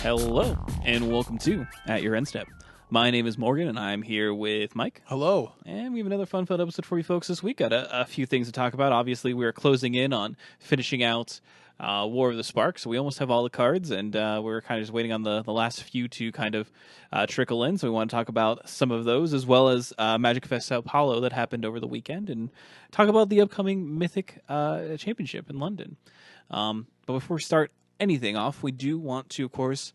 Hello, and welcome to At Your End Step. My name is Morgan, and I'm here with Mike. Hello. And we have another fun-filled episode for you folks this week. Got a few things to talk about. Obviously, we're closing in on finishing out War of the Spark, so we almost have all the cards, and we're kind of just waiting on the last few to kind of trickle in. So we want to talk about some of those, as well as Magic Fest Sao Paulo that happened over the weekend, and talk about the upcoming Mythic Championship in London. But before we start anything off, we do want to, of course,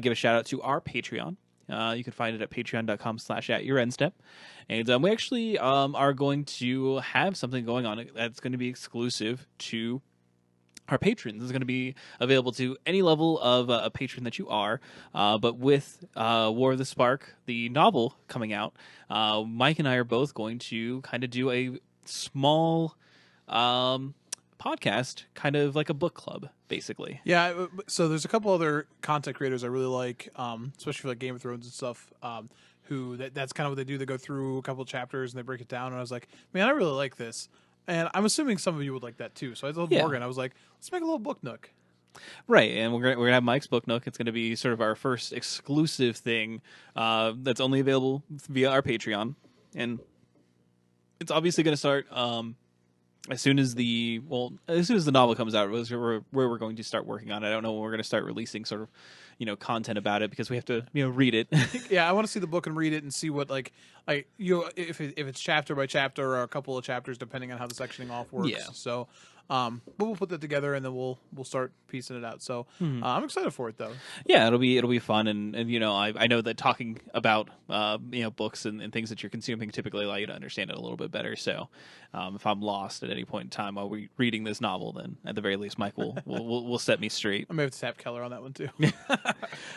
give a shout out to our Patreon. You can find it at patreon.com/atyourendstep. And we actually are going to have something going on that's going to be exclusive to our patrons. It's going to be available to any level of a patron that you are. But with War of the Spark, the novel coming out, Mike and I are both going to kind of do a small podcast, kind of like a book club, basically. Yeah, so there's a couple other content creators I really like, especially for like Game of Thrones and stuff, who that's kind of what they do. They go through a couple of chapters and they break it down, and I was like, man, I really like this. And I'm assuming some of you would like that too. So I told Morgan, I was like, let's make a little book nook. Right, and we're gonna have Mike's Book Nook. It's gonna be sort of our first exclusive thing that's only available via our Patreon, and it's obviously gonna start as soon as the novel comes out. Where we're going to start working on it. I don't know when we're going to start releasing sort of content about it, because we have to read it. Yeah, I want to see the book and read it and see what if it's chapter by chapter or a couple of chapters depending on how the sectioning off works. Yeah. So but we'll put that together and then we'll start piecing it out. So I'm excited for it though. Yeah, it'll be fun, and I know that talking about books and things that you're consuming typically allow you to understand it a little bit better. So if I'm lost at any point in time while we're reading this novel, then at the very least Mike will set me straight. I may have to tap Keller on that one too.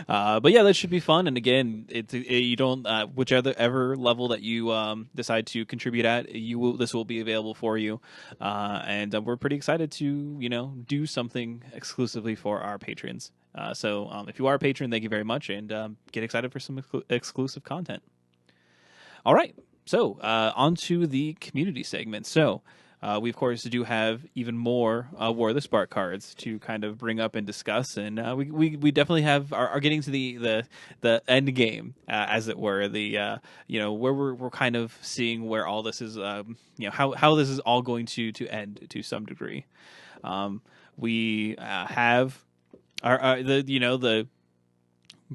But yeah, that should be fun. And again, you don't whichever level that you decide to contribute at, this will be available for you, and we're pretty excited to do something exclusively for our patrons. So if you are a patron, thank you very much, and get excited for some exclusive content. All right, so on to the community segment. So we of course do have even more War of the Spark cards to kind of bring up and discuss, and we definitely are getting to the end game, as it were, the where we're kind of seeing where all this is, how this is all going to end to some degree. We have the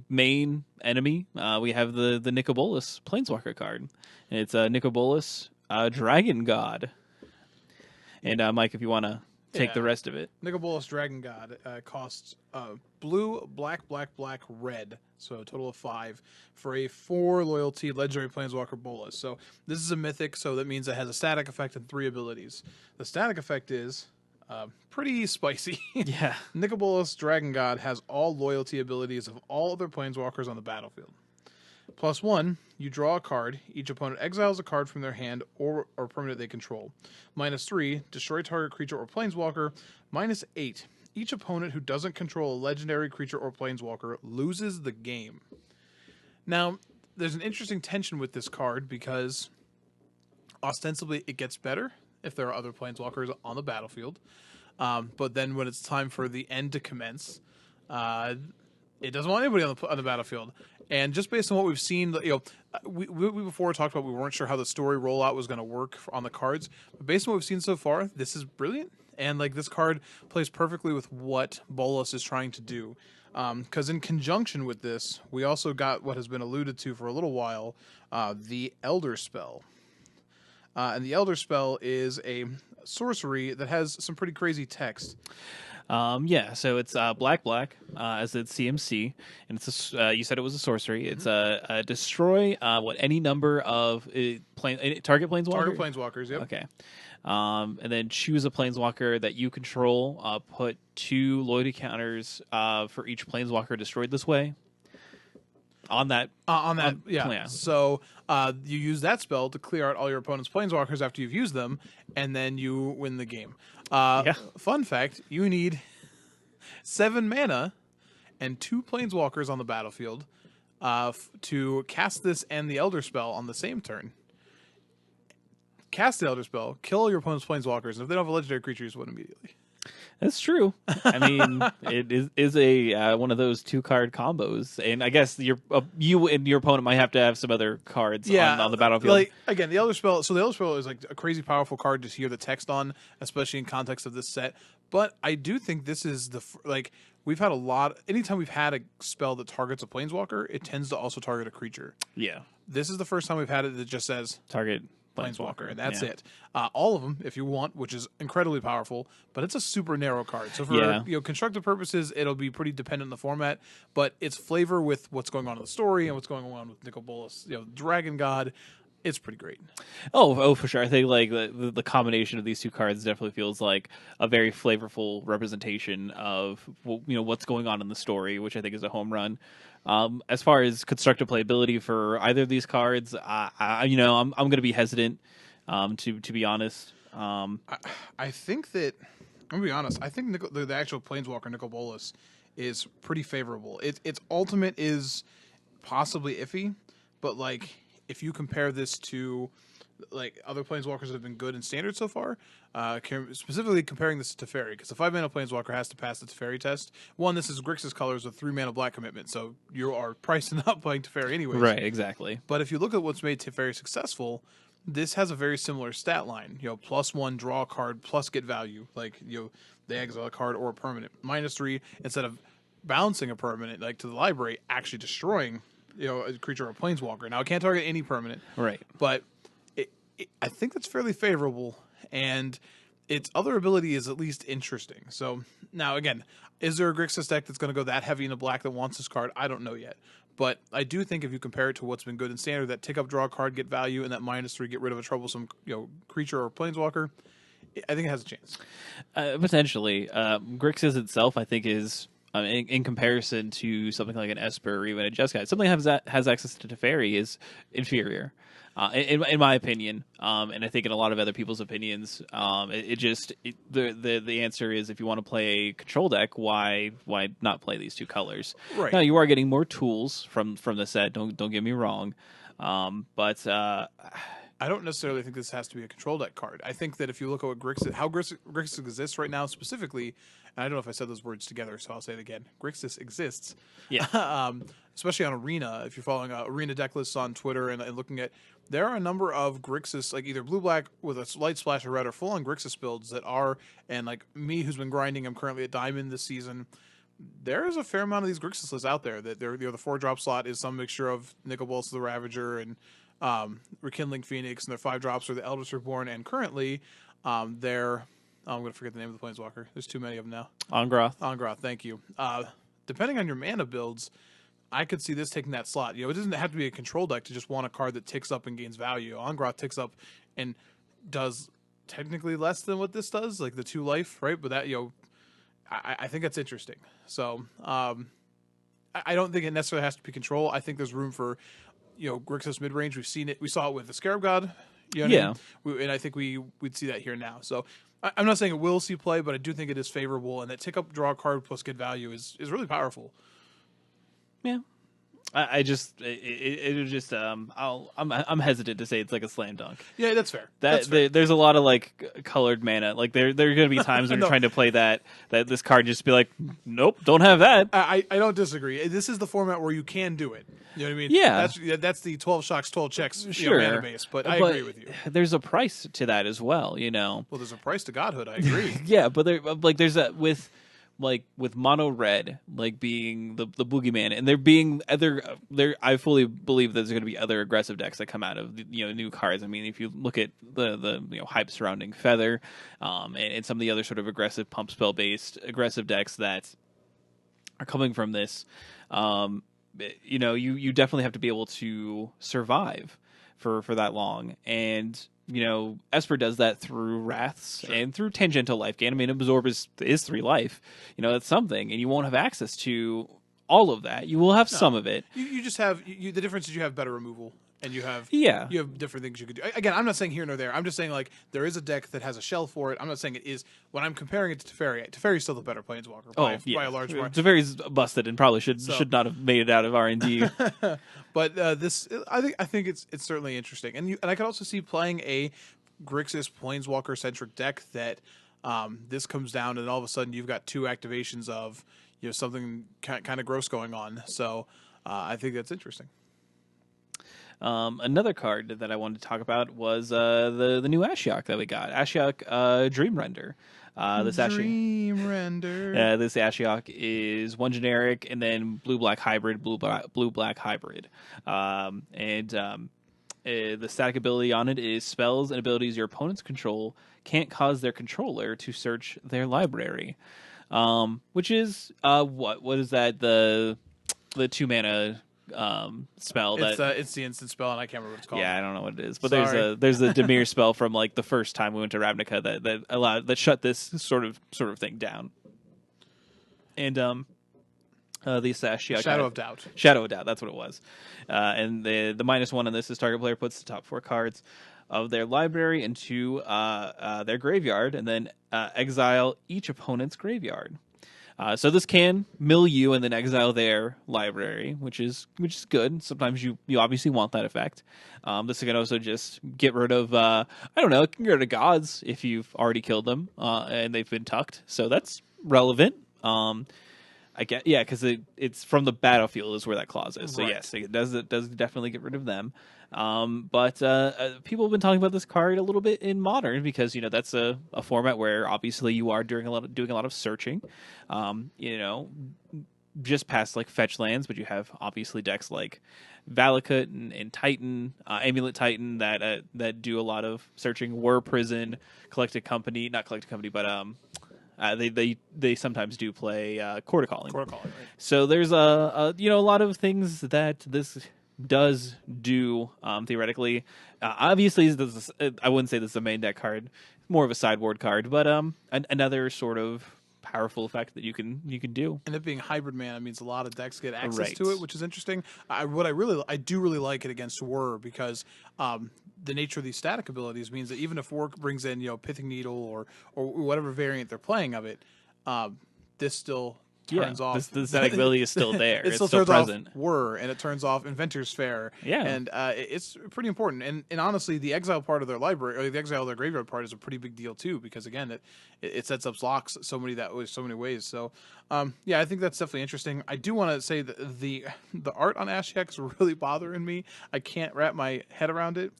main enemy. We have the Nicobolus Planeswalker card, and it's Nicobolus Dragon God. And Mike, if you want to take the rest of it. Nicobolus Dragon God costs blue, black, red, so a total of 5 for a 4 loyalty legendary Planeswalker Bolus. So this is a mythic, so that means it has a static effect and 3 abilities. The static effect is pretty spicy. Yeah. Nicobolus Dragon God has all loyalty abilities of all other Planeswalkers on the battlefield. +1, you draw a card. Each opponent exiles a card from their hand or permanent they control. -3, destroy target creature or planeswalker. -8, each opponent who doesn't control a legendary creature or planeswalker loses the game. Now, there's an interesting tension with this card because ostensibly it gets better if there are other planeswalkers on the battlefield. But then when it's time for the end to commence, it doesn't want anybody on the battlefield. And just based on what we've seen, we before talked about we weren't sure how the story rollout was going to work on the cards. But based on what we've seen so far, this is brilliant. And this card plays perfectly with what Bolas is trying to do. Because in conjunction with this, we also got what has been alluded to for a little while, the Elder Spell. And the Elder Spell is a sorcery that has some pretty crazy text. So it's black as its CMC, and it's you said it was a sorcery. It's a destroy any number of target planeswalkers. Target planeswalkers, yep. Okay, and then choose a planeswalker that you control. Put 2 loyalty counters for each planeswalker destroyed this way. Yeah. So you use that spell to clear out all your opponent's planeswalkers after you've used them, and then you win the game. Fun fact, you need 7 mana and 2 planeswalkers on the battlefield to cast this and the Elder Spell on the same turn. Cast the Elder Spell, kill your opponent's planeswalkers, and if they don't have a legendary creature, you just win immediately. That's true. I mean, it is a one of those 2-card combos, and I guess you and your opponent might have to have some other cards on the battlefield. Like again, the Elder Spell. So the Elder Spell is like a crazy powerful card to hear the text on, especially in context of this set. But I do think this is like we've had a lot. Anytime we've had a spell that targets a planeswalker, it tends to also target a creature. Yeah, This is the first time we've had it that just says target Planeswalker, and that's yeah. it. All of them, if you want, which is incredibly powerful, but it's a super narrow card. So for constructive purposes, it'll be pretty dependent on the format, but its flavor with what's going on in the story and what's going on with Nicol Bolas, Dragon God, it's pretty great. Oh, for sure. I think like the combination of these 2 cards definitely feels like a very flavorful representation of what's going on in the story, which I think is a home run. As far as constructive playability for either of these cards, I'm going to be hesitant. To be honest, I think that I'm gonna be honest. I think the actual Planeswalker Nicol Bolas is pretty favorable. Its ultimate is possibly iffy, but like if you compare this to like other planeswalkers that have been good in standard so far, specifically comparing this to Teferi, because the 5-mana planeswalker has to pass the Teferi test. One, this is Grixis colors with 3-mana black commitment, so you are priced not playing Teferi anyways. Right, exactly. But if you look at what's made Teferi successful, this has a very similar stat line. +1 draw a card plus get value, like they exile a card or a permanent. -3 instead of bouncing a permanent like to the library, actually destroying a creature or a planeswalker. Now it can't target any permanent, Right? But I think that's fairly favorable, and its other ability is at least interesting. So now again, is there a Grixis deck that's going to go that heavy into black that wants this card? I don't know yet. But I do think if you compare it to what's been good in standard, that tick up, draw a card, get value, and that -3 get rid of a troublesome creature or planeswalker, I think it has a chance. Potentially, Grixis itself, I think, is in comparison to something like an Esper or even a Jeskai, something that has access to Teferi is inferior. In my opinion, and I think in a lot of other people's opinions, the answer is if you want to play a control deck, why not play these 2 colors? Right. Now you are getting more tools from the set. Don't get me wrong, but I don't necessarily think this has to be a control deck card. I think that if you look at how Grixis exists right now specifically, and I don't know if I said those words together, so I'll say it again. Grixis exists. Yeah. Especially on Arena, if you're following Arena deck lists on Twitter and looking at, there are a number of Grixis, like either blue-black with a slight splash of red or full-on Grixis builds that are, and like me who's been grinding, I'm currently at Diamond this season, there is a fair amount of these Grixis lists out there that the 4-drop slot is some mixture of Nicol Bolas the Ravager and Rekindling Phoenix, and their 5-drops are the Eldritch Reborn, and currently they're I'm going to forget the name of the Planeswalker. There's too many of them now. Ongroth, thank you. Depending on your mana builds, I could see this taking that slot. It doesn't have to be a control deck to just want a card that ticks up and gains value. Ongroth ticks up and does technically less than what this does, like the 2 life, right? But that I think that's interesting. So I don't think it necessarily has to be control. I think there's room for Grixis mid range. We've seen it. We saw it with the Scarab God. And I think we'd see that here now. So I'm not saying it will see play, but I do think it is favorable, and that tick up, draw a card plus get value is really powerful. Yeah. I'm hesitant to say it's like a slam dunk. Yeah, that's fair. There's a lot of like colored mana. Like there are going to be times when you're trying to play that this card just be like, nope, don't have that. I don't disagree. This is the format where you can do it. You know what I mean? Yeah. That's the 12 shocks, 12 checks mana base. But I agree with you. There's a price to that as well. Well, there's a price to godhood. I agree. Yeah, but there's a with mono red being the boogeyman, and there being I fully believe there's going to be other aggressive decks that come out of new cards. I mean, if you look at the hype surrounding Feather, and some of the other sort of aggressive pump spell based aggressive decks that are coming from this, you definitely have to be able to survive for that long. And Esper does that through Wraths and through Tangential Life Gain. I mean, Absorb is 3 life. That's something, and you won't have access to all of that. You will have some of it. You just have the difference is you have better removal, and you have different things you could do. Again, I'm not saying here nor there. I'm just saying there is a deck that has a shell for it. I'm not saying it is. When I'm comparing it to Teferi, Teferi's still the better Planeswalker by a large margin. Teferi's busted and probably should not have made it out of R&D. But this, I think it's certainly interesting, and I could also see playing a Grixis Planeswalker centric deck that This comes down, and all of a sudden you've got 2 activations of something kind of gross going on. So I think that's interesting. Another card that I wanted to talk about was the new Ashiok that we got, Ashiok Dream Render. Dream Render. This Ashiok is 1 generic and then blue-black hybrid, blue-black hybrid. The static ability on it is spells and abilities your opponents control can't cause their controller to search their library. Which is what is that, the 2 mana spell that it's the instant spell, and I can't remember what it's called. Yeah, I don't know what it is, but Sorry. there's a Dimir spell from like the first time we went to Ravnica that shut this sort of thing down. And the Ashiok Shadow of Doubt. Shadow of Doubt, that's what it was. And the -1 on this is target player puts the top 4 cards of their library into their graveyard, and then exile each opponent's graveyard. So this can mill you and then exile their library, which is good. Sometimes you obviously want that effect. This can also just get rid of I don't know, it can get rid of gods if you've already killed them and they've been tucked. So that's relevant. I get, yeah, because it's from the battlefield is where that clause is. So right. Yes, it does definitely get rid of them. But people have been talking about this card a little bit in Modern because that's a format where obviously you are doing a lot of searching. Just past like fetch lands, but you have obviously decks like Valakut and Titan, Amulet Titan that do a lot of searching. War Prison, Collected Company, not Collected Company, but they sometimes do play Court of Calling. Right. So there's a lot of things that this does do theoretically. Obviously, I wouldn't say this is a main deck card, more of a sideboard card, but another sort of powerful effect that you can do. And it being hybrid mana means a lot of decks get access Right. to it, which is interesting. I do really like it against Whir because the nature of these static abilities means that even if Whir brings in Pithing Needle or whatever variant they're playing of it, this still turns off. The static ability is still there. It still still turns present. off Whir, and it turns off Inventor's Fair. Yeah. And it's pretty important. And honestly, the exile part of their library, or the exile of their graveyard part, is a pretty big deal too, because again, it sets up blocks so many ways. So I think that's definitely interesting. I do want to say that the art on Ashiok is really bothering me. I can't wrap my head around it.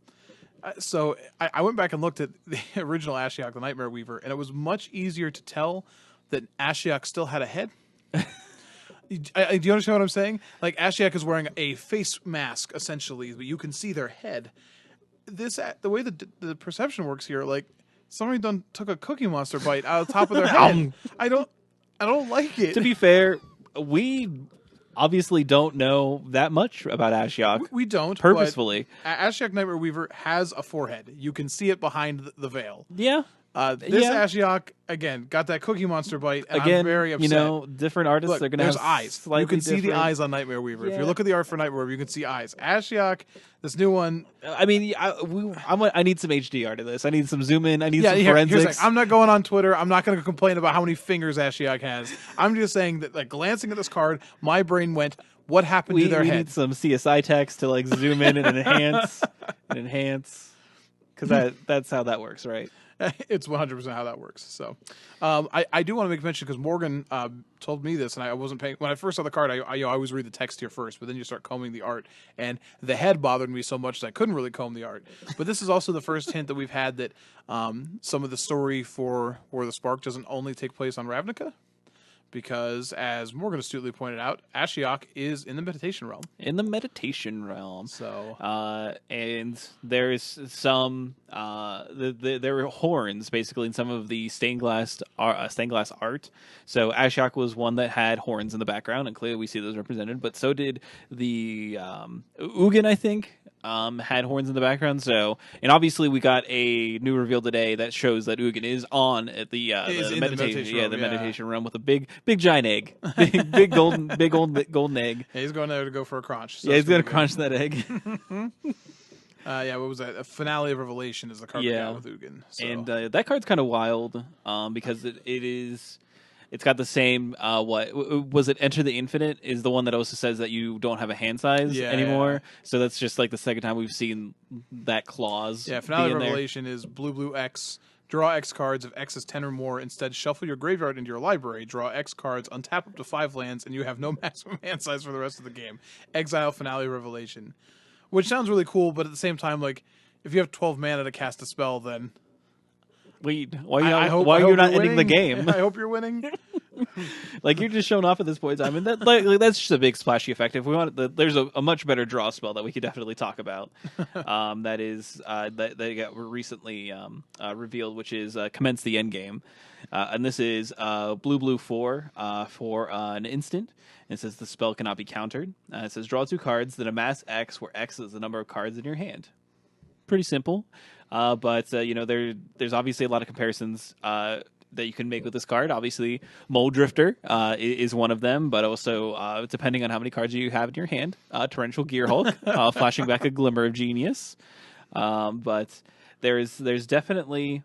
So I went back and looked at the original Ashiok, the Nightmare Weaver, and it was much easier to tell that Ashiok still had a head. Do you understand what I'm saying? Like, Ashiok is wearing a face mask, essentially, but you can see their head. The way the perception works here, like, somebody took a Cookie Monster bite out of the top of their head. I don't like it. To be fair, we obviously don't know that much about Ashiok. We don't. Purposefully. Ashiok Nightmare Weaver has a forehead. You can see it behind the veil. Yeah. This Ashiok, again, got that Cookie Monster bite, and I'm very upset. Different artists Look, are going to have eyes. You can see the eyes on Nightmare Weaver. Yeah. If you look at the art for Nightmare Weaver, you can see eyes. Ashiok, this new one. I mean, I need some HD art of this. I need some zoom in. I need some Here's forensics. the thing. I'm not going on Twitter. I'm not going to complain about how many fingers Ashiok has. I'm just saying that, like, glancing at this card, my brain went, what happened to their we head? need some CSI text to like zoom in and enhance, because that's how that works, right? It's 100% how that works. So, I do want to make mention because Morgan told me this, and I wasn't paying when I first saw the card. I always read the text here first, but then you start combing the art, and the head bothered me so much that I couldn't really comb the art. But this is also the first hint that we've had that some of the story for War of the Spark doesn't only take place on Ravnica. Because, as Morgan astutely pointed out, Ashiok is in the meditation realm. So, and there's some there were horns basically in some of the stained glass art. So Ashiok was one that had horns in the background, and clearly we see those represented. But so did the Ugin, I think. Had horns in the background, and obviously we got a new reveal today that shows that Ugin is on at the meditation realm with a big giant egg, big golden egg. Yeah, he's going there to go for a crunch. So he's going to crunch that egg. What was that? A Finale of Revelation is the card we got with Ugin. So. And that card's kind of wild because it is. It's got the same. Was it? Enter the Infinite is the one that also says that you don't have a hand size anymore. So that's just like the second time we've seen that clause. Yeah, Finale be in Revelation is blue X. Draw X cards if X is 10 or more. Instead, shuffle your graveyard into your library. Draw X cards, untap up to 5 lands, and you have no maximum hand size for the rest of the game. Exile Finale Revelation. Which sounds really cool, but at the same time, like, if you have 12 mana to cast a spell, then... Wait, why are you not ending the game? I hope you're winning. Like, you're just showing off at this point in time, and that's just a big splashy effect. If we want, there's a much better draw spell that we could definitely talk about. That is that got recently revealed, which is Commence the Endgame, and this is blue 4 for an instant. It says the spell cannot be countered. It says draw 2 cards, then amass X, where X is the number of cards in your hand. Pretty simple, but there's obviously a lot of comparisons that you can make with this card. Obviously, Mole Drifter is one of them, but also depending on how many cards you have in your hand, Torrential Gearhulk, flashing back a Glimmer of Genius. But there's definitely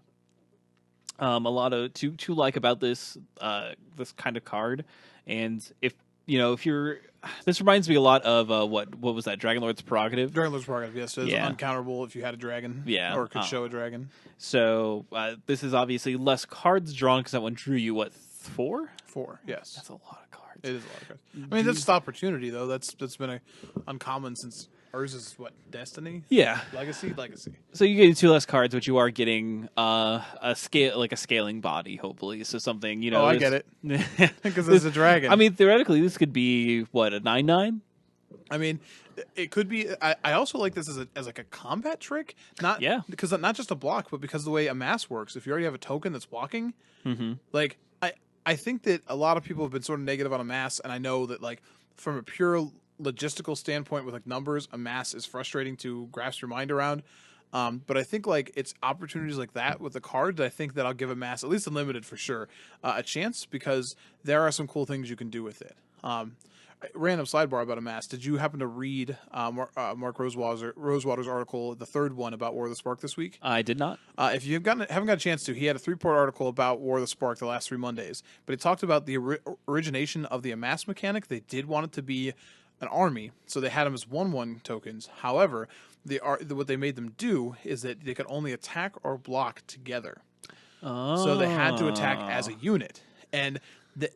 a lot of to like about this this kind of card, and if you're, this reminds me a lot of what was that, Dragonlord's Prerogative? Dragonlord's Prerogative, yes. So it's uncounterable if you had a dragon, or could show a dragon. So this is obviously less cards drawn, because that one drew you, what, 4? 4, yes. That's a lot of cards. It is a lot of cards. I mean, that's just opportunity, though. That's been uncommon since ours is, what, Destiny? Yeah. Legacy. So you get 2 less cards, but you are getting a scaling body, hopefully. So something, Oh, I get it. Because it's a dragon. I mean, theoretically, this could be, what, a 9/9? I mean, it could be. I also like this as like a combat trick, because not just a block, but because of the way Amass works. If you already have a token that's blocking, like I think that a lot of people have been sort of negative on Amass, and I know that, like, from a pure logistical standpoint with like numbers, Amass is frustrating to grasp your mind around. But I think, like, it's opportunities like that with the card that I think that I'll give Amass, at least Unlimited for sure, a chance, because there are some cool things you can do with it. Random sidebar about Amass. Did you happen to read Mark Rosewater's article, the third one, about War of the Spark this week? I did not. If you haven't got a chance to, he had a 3-part article about War of the Spark the last 3 Mondays. But he talked about the origination of the Amass mechanic. They did want it to be an army, so they had them as 1/1 tokens. However, what they made them do is that they could only attack or block together. So they had to attack as a unit. And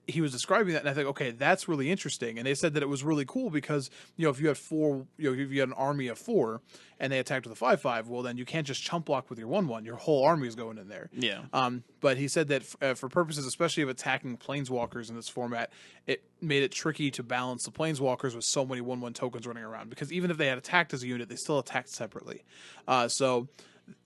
he was describing that, and I think, okay, that's really interesting. And they said that it was really cool because, if you had 4, if you had an army of 4 and they attacked with a 5/5, well, then you can't just chump block with your 1/1. Your whole army is going in there. Yeah. But he said that for purposes, especially of attacking planeswalkers in this format, it made it tricky to balance the planeswalkers with so many 1/1 tokens running around, because even if they had attacked as a unit, they still attacked separately. So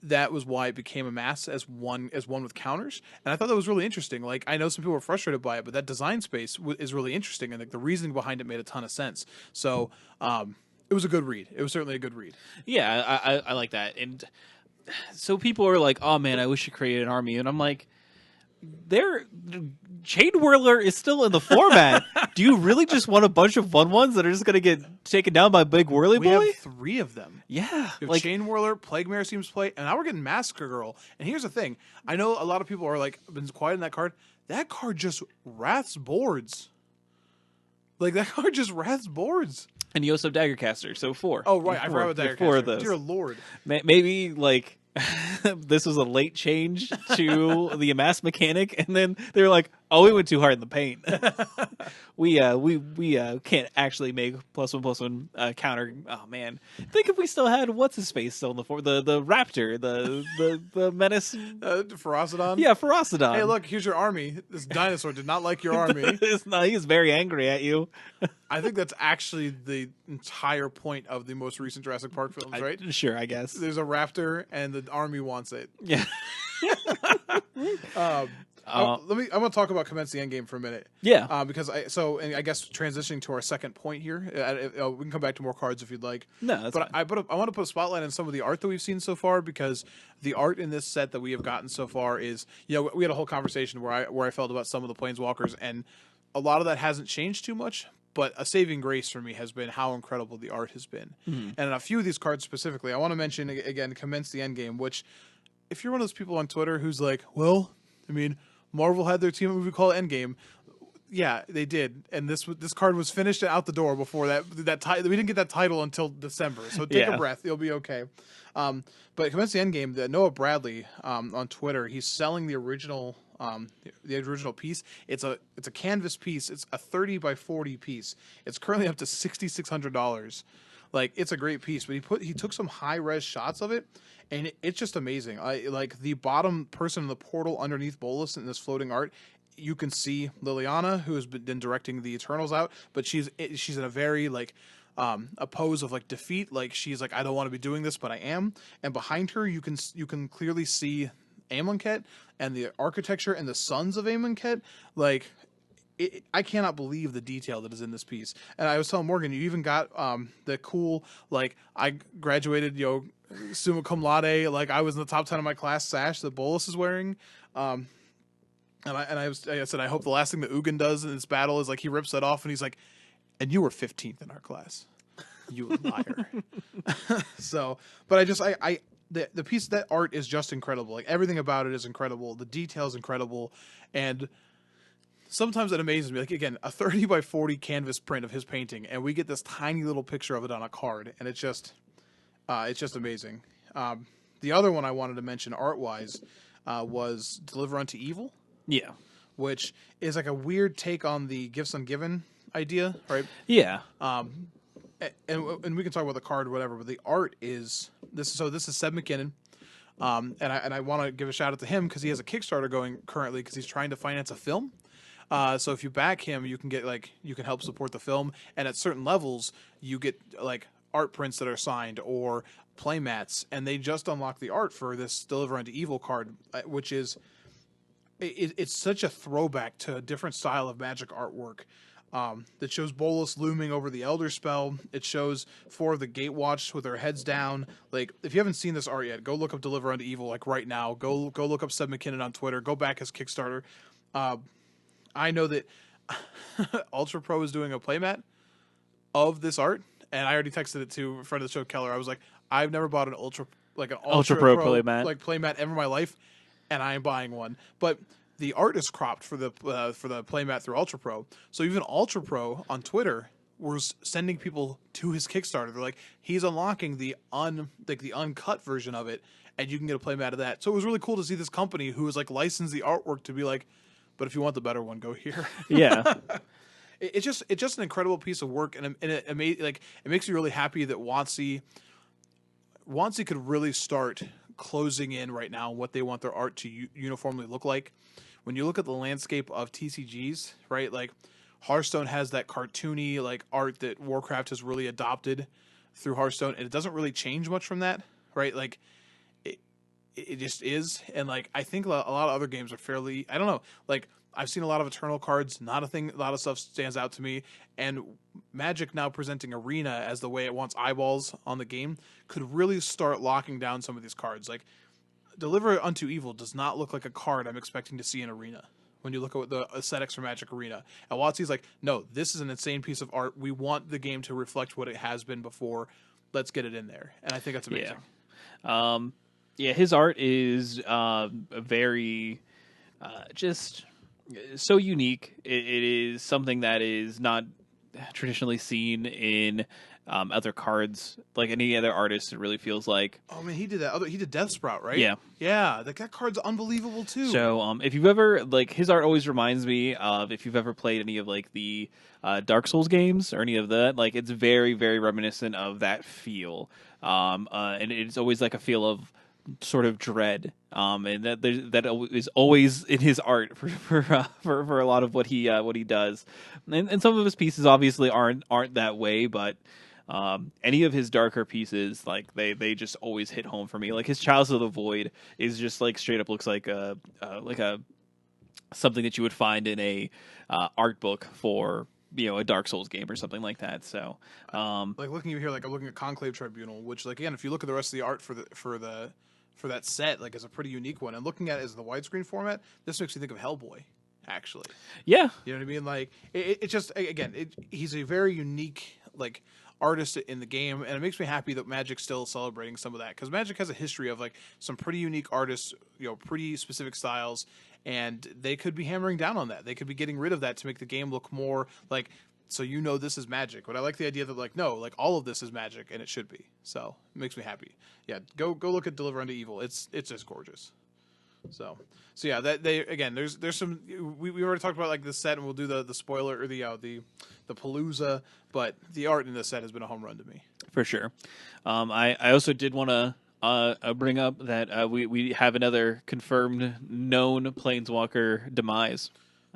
that was why it became Amass as one with counters, and I thought that was really interesting. Like, I know some people were frustrated by it, but that design space is really interesting, and like the reasoning behind it made a ton of sense. So it was a good read. It was certainly a good read. Yeah, I like that. And so people are like, "Oh man, I wish you created an army," and I'm like, Chain Whirler is still in the format. Do you really just want a bunch of 1/1s that are just going to get taken down by Big Whirly Boy? We have 3 of them. Yeah. We have Chain Whirler, Plague Mare seems to play, and now we're getting Massacre Girl. And here's the thing. I know a lot of people are like, been quiet on that card. That card just wraths boards. Like, that card just wraths boards. And you also have Daggercaster, so 4. Oh, right. I forgot about Daggercaster. 4 of those. Dear Lord. Maybe, like, this was a late change to the Amass mechanic, and then they were like, "Oh, we went too hard in the paint. we can't actually make +1/+1 counter." Oh man, think if we still had what's his face still in the the Raptor, the menace, Ferocidon. Yeah, Ferocidon. Hey, look, here's your army. This dinosaur did not like your army. He's very angry at you. I think that's actually the entire point of the most recent Jurassic Park films, right? Sure, I guess. There's a raptor, and the army wants it. Yeah. I'm going to talk about Commence the Endgame for a minute. Yeah. Because I guess transitioning to our second point here, we can come back to more cards if you'd like. No, that's fine. I want to put a spotlight on some of the art that we've seen so far, because the art in this set that we have gotten so far is, we had a whole conversation where I felt about some of the Planeswalkers, and a lot of that hasn't changed too much. But a saving grace for me has been how incredible the art has been. Mm-hmm. And a few of these cards specifically, I want to mention, again, Commence the Endgame, which, if you're one of those people on Twitter who's like, well, I mean, Marvel had their team movie called Endgame, Yeah, they did, and this card was finished out the door before that. We didn't get that title until December, so take a Yeah. breath. You'll be okay. But Commence the Endgame, Noah Bradley on Twitter, he's selling the original piece. It's a canvas piece. It's a 30 by 40 piece. It's currently up to $6,600. Like, it's a great piece, but he took some high res shots of it, and it's just amazing. Like the bottom person in the portal underneath Bolus in this floating art. You can see Liliana, who has been directing the Eternals out, but she's in a very a pose of like defeat. Like, she's like, I don't want to be doing this, but I am. And behind her, you can clearly see Amonkhet and the architecture and the sons of Amonkhet. Like, I cannot believe the detail that is in this piece. And I was telling Morgan, you even got the cool, like, I graduated, summa cum laude, like I was in the top 10 of my class sash that Bolus is wearing. And I said, I hope the last thing that Ugin does in this battle is like he rips that off and he's like, and you were 15th in our class, you liar. So, but the piece, that art is just incredible. Like, everything about it is incredible. The detail is incredible, and sometimes it amazes me. Like, again, a 30 by 40 canvas print of his painting, and we get this tiny little picture of it on a card, and it's just amazing. The other one I wanted to mention art wise was Deliver Unto Evil. Yeah. Which is like a weird take on the Gifts Ungiven idea, right? Yeah. And we can talk about the card or whatever, but the art is this. So this is Seb McKinnon, and I want to give a shout out to him because he has a Kickstarter going currently because he's trying to finance a film. So if you back him, you can get you can help support the film, and at certain levels, you get like art prints that are signed or play mats, and they just unlocked the art for this Deliver Unto Evil card, which is. It's such a throwback to a different style of Magic artwork that shows Bolus looming over the Elder Spell. It shows 4 of the Gatewatch with their heads down. Like, if you haven't seen this art yet, go look up Deliver Unto Evil, like, right now. Go look up Seb McKinnon on Twitter. Go back his Kickstarter. I know that Ultra Pro is doing a playmat of this art, and I already texted it to a friend of the show, Keller. I was like, I've never bought an Ultra Pro playmat, like playmat ever in my life, and I am buying one. But the art is cropped for the playmat through Ultra Pro. So even Ultra Pro on Twitter was sending people to his Kickstarter. They're like, he's unlocking the uncut version of it, and you can get a playmat of that. So it was really cool to see this company who was like licensed the artwork to be like, but if you want the better one, go here. Yeah. It's just an incredible piece of work, and it makes me really happy that WotC could really start closing in right now what they want their art to uniformly look like. When you look at the landscape of TCGs, right, like Hearthstone has that cartoony like art that Warcraft has really adopted through Hearthstone, and it doesn't really change much from that, right? Like it just is, and like I think a lot of other games are fairly, I don't know, like I've seen a lot of Eternal cards, not a thing, a lot of stuff stands out to me, and Magic now presenting Arena as the way it wants eyeballs on the game could really start locking down some of these cards. Like, Deliver Unto Evil does not look like a card I'm expecting to see in Arena when you look at the aesthetics for Magic Arena. And WotC's like, no, this is an insane piece of art. We want the game to reflect what it has been before. Let's get it in there. And I think that's amazing. Yeah, his art is very just so unique. It is something that is not traditionally seen in other cards, like any other artist. It really feels like. Oh man, he did that. He did Death Sprout, right? Yeah, yeah. That card's unbelievable too. So, if you've ever his art always reminds me of if you've ever played any of like the Dark Souls games or any of that. Like, it's very, very reminiscent of that feel. And it's always like a feel of sort of dread, and that is always in his art for a lot of what he does, and some of his pieces obviously aren't that way, but any of his darker pieces, like they just always hit home for me. Like his Chalice of the Void is just like straight up looks like a something that you would find in a art book for a Dark Souls game or something like that. So like looking here, like I'm looking at Conclave Tribunal, which like again, if you look at the rest of the art for that set, like is a pretty unique one. And looking at it as the widescreen format, this makes me think of Hellboy, actually. Yeah. You know what I mean? Like it just, again, he's a very unique like artists in the game, and it makes me happy that Magic's still celebrating some of that, because Magic has a history of like some pretty unique artists, pretty specific styles, and they could be hammering down on that. They could be getting rid of that to make the game look more like, so this is Magic. But I like the idea that like, no, like all of this is Magic, and it should be. So it makes me happy. Yeah, go look at Deliver Unto Evil. It's just gorgeous. So yeah, that there's some we already talked about like the set, and we'll do the spoiler or the Palooza, but the art in the set has been a home run to me. For sure. I also did want to bring up that we have another confirmed known Planeswalker demise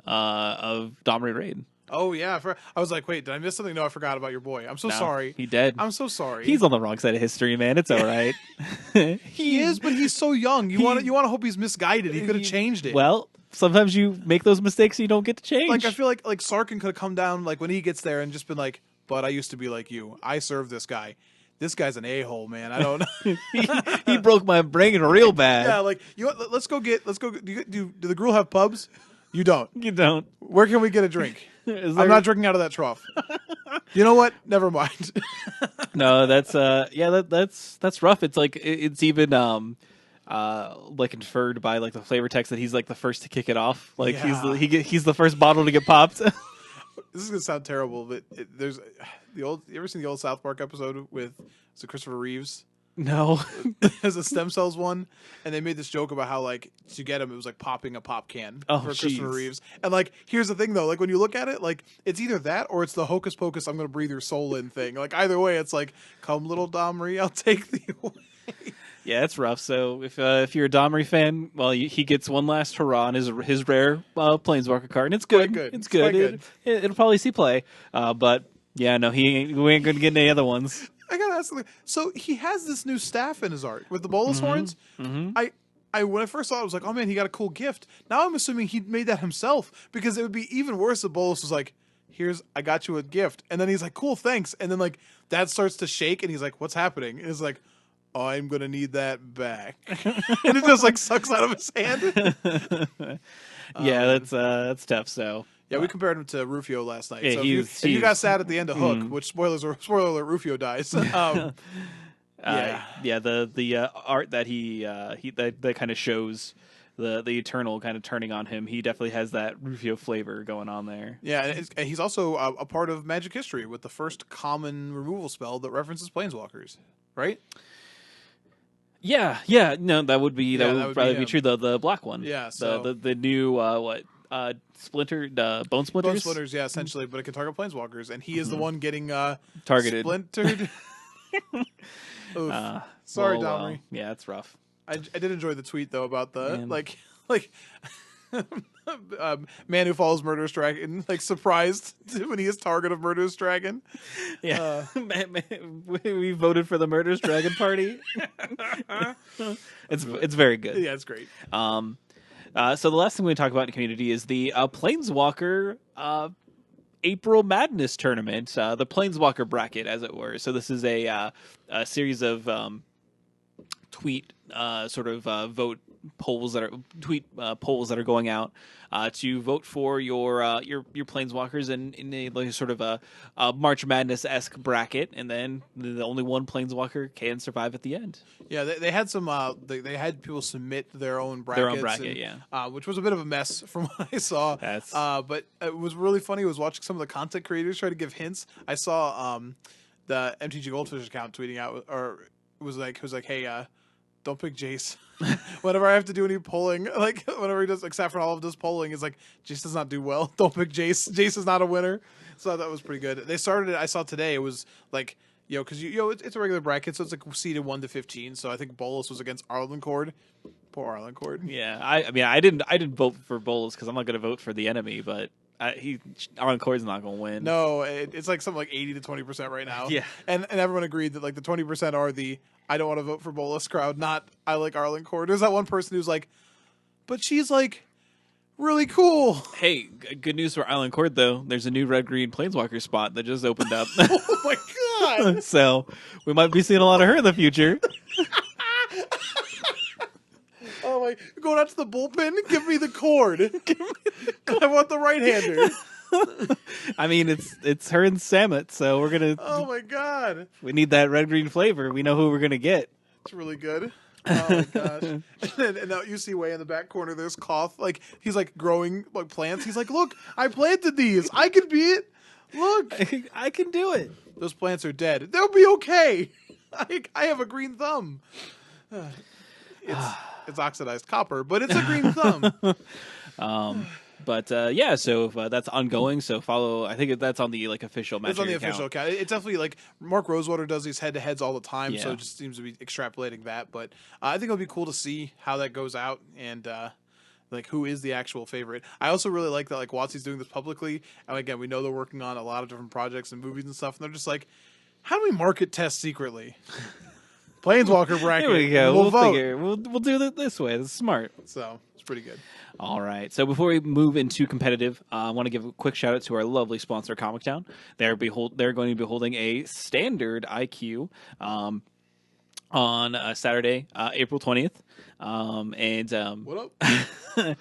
of Domri Raid. Oh yeah, I was like, wait, did I miss something? No, I forgot about your boy. I'm so sorry. He dead. I'm so sorry. He's on the wrong side of history, man. It's all right. He is, but he's so young. You want to hope he's misguided. He could have changed it. Well, sometimes you make those mistakes, you don't get to change. Like I feel like Sarkin could have come down like when he gets there and just been like, but I used to be like you. I served this guy. This guy's an a-hole, man. I don't know. he broke my brain real bad. Yeah, like let's go. Do the Gruul have pubs? You don't. You don't. Where can we get a drink? I'm not drinking out of that trough. You know what? Never mind. No, that's that's rough. It's like it's even like inferred by like the flavor text that he's like the first to kick it off. Like he's the first bottle to get popped. This is gonna sound terrible, but there's the old. You ever seen the old South Park episode with Christopher Reeves? No. There's a stem cells one, and they made this joke about how like to get him, it was like popping a pop can for Christopher Reeves. And like, here's the thing though, like when you look at it, like it's either that or it's the hocus pocus, I'm gonna breathe your soul in thing. Like either way, it's like, come little Domri, I'll take thee away. Yeah, it's rough. So if you're a Domri fan, well, he gets one last hurrah on his rare Planeswalker card, and it's good. It's good. It'll probably see play. But yeah, no, we ain't gonna get any other ones. I gotta ask something. So he has this new staff in his art with the bolus horns. Mm-hmm. I when I first saw it, I was like, oh man, he got a cool gift. Now I'm assuming he made that himself, because it would be even worse if Bolus was like, I got you a gift, and then he's like, cool, thanks, and then like that starts to shake, and he's like, what's happening? And it's like, I'm gonna need that back, and it just like sucks out of his hand. Yeah, that's tough. So. Yeah, we compared him to Rufio last night. Yeah, so if you got sad at the end of Hook, which spoiler alert, Rufio dies. The art that that kind of shows the Eternal kind of turning on him. He definitely has that Rufio flavor going on there. Yeah, and he's also a part of Magic history with the first common removal spell that references Planeswalkers, right? Yeah, no, that would probably be true. The black one. Yeah, so the new splintered bone splitters. Bone splitters, yeah, essentially, but it can target Planeswalkers, and he is the one getting targeted, splintered. Sorry, Domri. Yeah, it's rough. I did enjoy the tweet though about the like man who follows Murderous Dragon, like surprised when he is target of Murderous Dragon. Yeah, we voted for the Murderous Dragon party. It's very good. Yeah, it's great. So the last thing we talk about in the community is the Planeswalker April Madness tournament, the Planeswalker bracket, as it were. So this is a series of tweet vote polls that are going out to vote for your Planeswalkers in a like sort of a March Madness-esque bracket, and then the only one Planeswalker can survive at the end. Yeah, they had some. They had people submit their own brackets. Which was a bit of a mess from what I saw. But it was really funny. I was watching some of the content creators try to give hints. I saw the MTG Goldfish account tweeting out, or it was like, hey, don't pick Jace. Whenever I have to do any polling, like whenever he does, like Saffron Olive does polling, it's like, Jace does not do well. Don't pick Jace. Jace is not a winner. So that was pretty good. They started it, I saw today, it was like, because it's a regular bracket, so it's like seeded 1 to 15. So I think Bolus was against Arlencord. Poor Arlencord. Yeah, I didn't vote for Bolus because I'm not going to vote for the enemy, but Arlencord's not going to win. No, it's like something like 80 to 20% right now. Yeah, and everyone agreed that like the 20% are the I don't want to vote for Bolus crowd, not I like Arlencord. There's that one person who's like, but she's like really cool. Hey, good news for Arlencord though. There's a new red-green Planeswalker spot that just opened up. Oh my god! So we might be seeing a lot of her in the future. Oh my! Going out to the bullpen. Give me the cord. I want the right-hander. I mean, it's her and Samet, so Oh my god, we need that red green flavor. We know who we're gonna get. it's really good. Oh my gosh! And now you see way in the back corner, there's Koth. Like he's like growing like plants. He's like, look, I planted these. I can be it. Look, I can do it. those plants are dead. They'll be okay. I have a green thumb. It's oxidized copper, but it's a green thumb. But yeah, so if, that's ongoing. So follow. I think that's on the like official Magic It's on the account. official account. It's definitely like Mark Rosewater does these head-to-heads all the time, so Yeah. it just seems to be extrapolating that. But I think it'll be cool to see how that goes out and like who is the actual favorite. I also really like that like WotC's doing this publicly, and again we know they're working on a lot of different projects and movies and stuff, and they're just like, how do we market test secretly? Planeswalker bracket. There we go. We'll vote. figure. We'll do it this way. That's smart. So it's pretty good. All right. So before we move into competitive, I want to give a quick shout out to our lovely sponsor, Comic Town. They're going to be holding a standard IQ on Saturday, April 20th. What You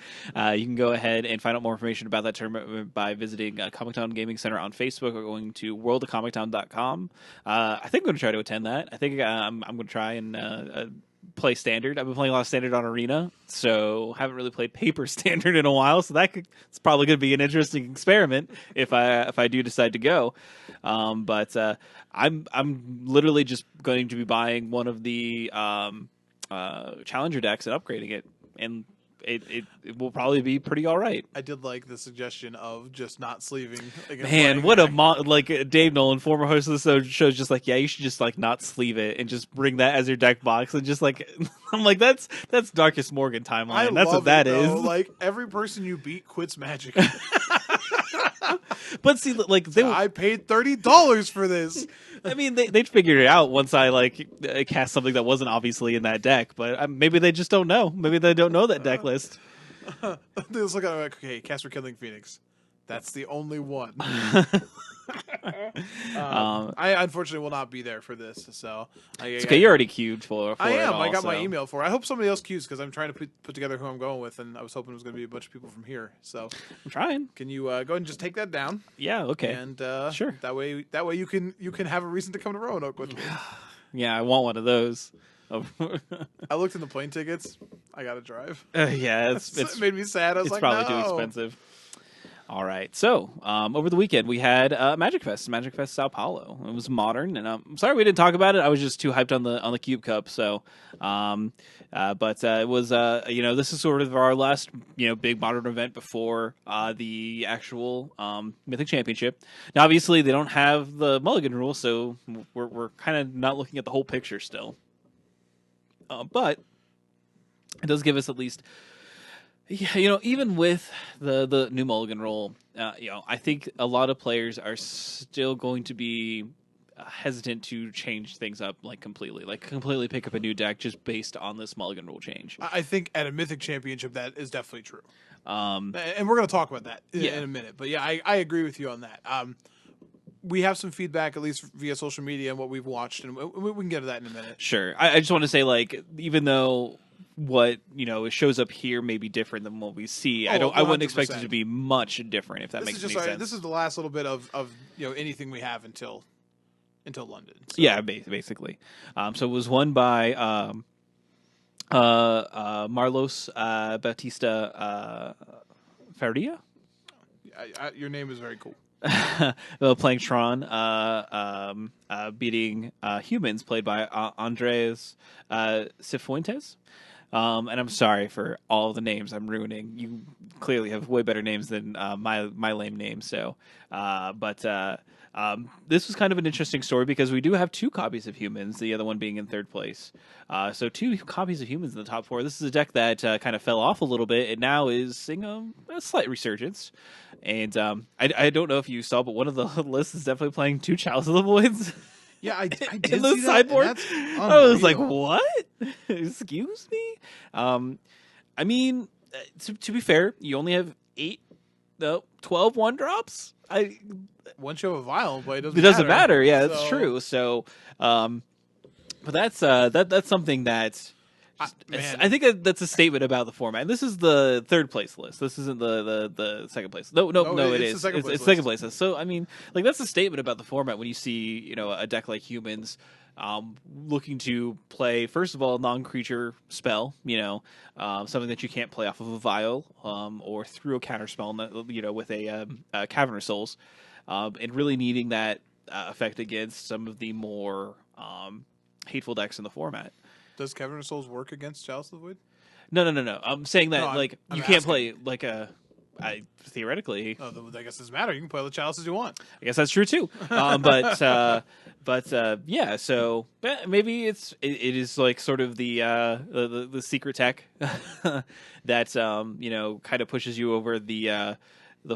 can go ahead and find out more information about that tournament by visiting Comic Town Gaming Center on Facebook or going to worldofcomictown.com. I think I'm going to try to attend that. I think I'm going to try and play Standard. I've been playing a lot of Standard on Arena, so haven't really played Paper Standard in a while. So it's probably going to be an interesting experiment if I do decide to go. But I'm literally just going to be buying one of the Challenger decks and upgrading it, and it will probably be pretty all right. I did like the suggestion of just not sleeving. Man, what Dave Nolan, former host of the show, is just like, yeah, you should just like not sleeve it and just bring that as your deck box and just like, I'm like, that's Darkest Morgan timeline. That's what that is. Like every person you beat quits Magic. But see, like I paid $30 for this. I mean, they'd figured it out once I like cast something that wasn't obviously in that deck, but maybe they just don't know. Maybe they don't know that deck list. They just look at it like, okay, Casper Killing Phoenix. That's the only one. I unfortunately will not be there for this, so it's okay. You're already queued for I am. it all, I got so. my email for it. I hope somebody else queues because I'm trying to put together who I'm going with, and I was hoping it was going to be a bunch of people from here. So I'm trying. Can you go ahead and just take that down? Yeah. Okay. And sure. That way you can have a reason to come to Roanoke with me. Yeah, I want one of those. I looked in the plane tickets. I got to drive. Yeah, it made me sad. I was like, probably no. too expensive. All right. So, over the weekend, we had Magic Fest Sao Paulo. It was modern, and I'm sorry we didn't talk about it. I was just too hyped on the Cube Cup. So, but it was this is sort of our last big modern event before the actual Mythic Championship. Now, obviously, they don't have the Mulligan rule, so we're kind of not looking at the whole picture still. But it does give us at least. Yeah, even with the new Mulligan rule, I think a lot of players are still going to be hesitant to change things up completely pick up a new deck just based on this Mulligan rule change. I think at a Mythic Championship that is definitely true. And we're going to talk about that in a minute. But yeah, I agree with you on that. We have some feedback, at least via social media, and what we've watched, and we can get to that in a minute. Sure. I just want to say, even though what it shows up here may be different than what we see, I wouldn't expect it to be much different, if that makes any sense. This is the last little bit of anything we have until London. So. Yeah, basically. So it was won by Marlos Bautista Faria. Your name is very cool. Playing Tron, beating humans played by Andres Cifuentes. And I'm sorry for all the names I'm ruining. You clearly have way better names than my lame name. So, but this was kind of an interesting story because we do have 2 copies of humans, the other one being in 3rd place. So 2 copies of humans in the top 4. This is a deck that kind of fell off a little bit and now is seeing a slight resurgence. And I don't know if you saw, but one of the lists is definitely playing 2 Chalice of the Voids. Yeah, I did in the see sideboard. That, I was like, "What? Excuse me?" I mean, to be fair, you only have 12 1-drops. Once you have a violent play, it doesn't matter. Yeah, that's true. So, but that's something that Man, I think that's a statement about the format. And this is the third place list. This isn't the second place. No, it it's is. the second place It's second list. place. So I mean, like that's a statement about the format when you see a deck like Humans, looking to play first of all a non-creature spell. Something that you can't play off of a vial, or through a counter spell. With a Cavern of Souls, and really needing that effect against some of the more hateful decks in the format. Does Cavern of Souls work against Chalice of the Void? No. I'm saying that No, like I'm you can't asking. play like theoretically. Oh, I guess it doesn't matter. You can play the chalices you want. I guess that's true too. Yeah. So maybe it is like sort of the secret tech that kind of pushes you over the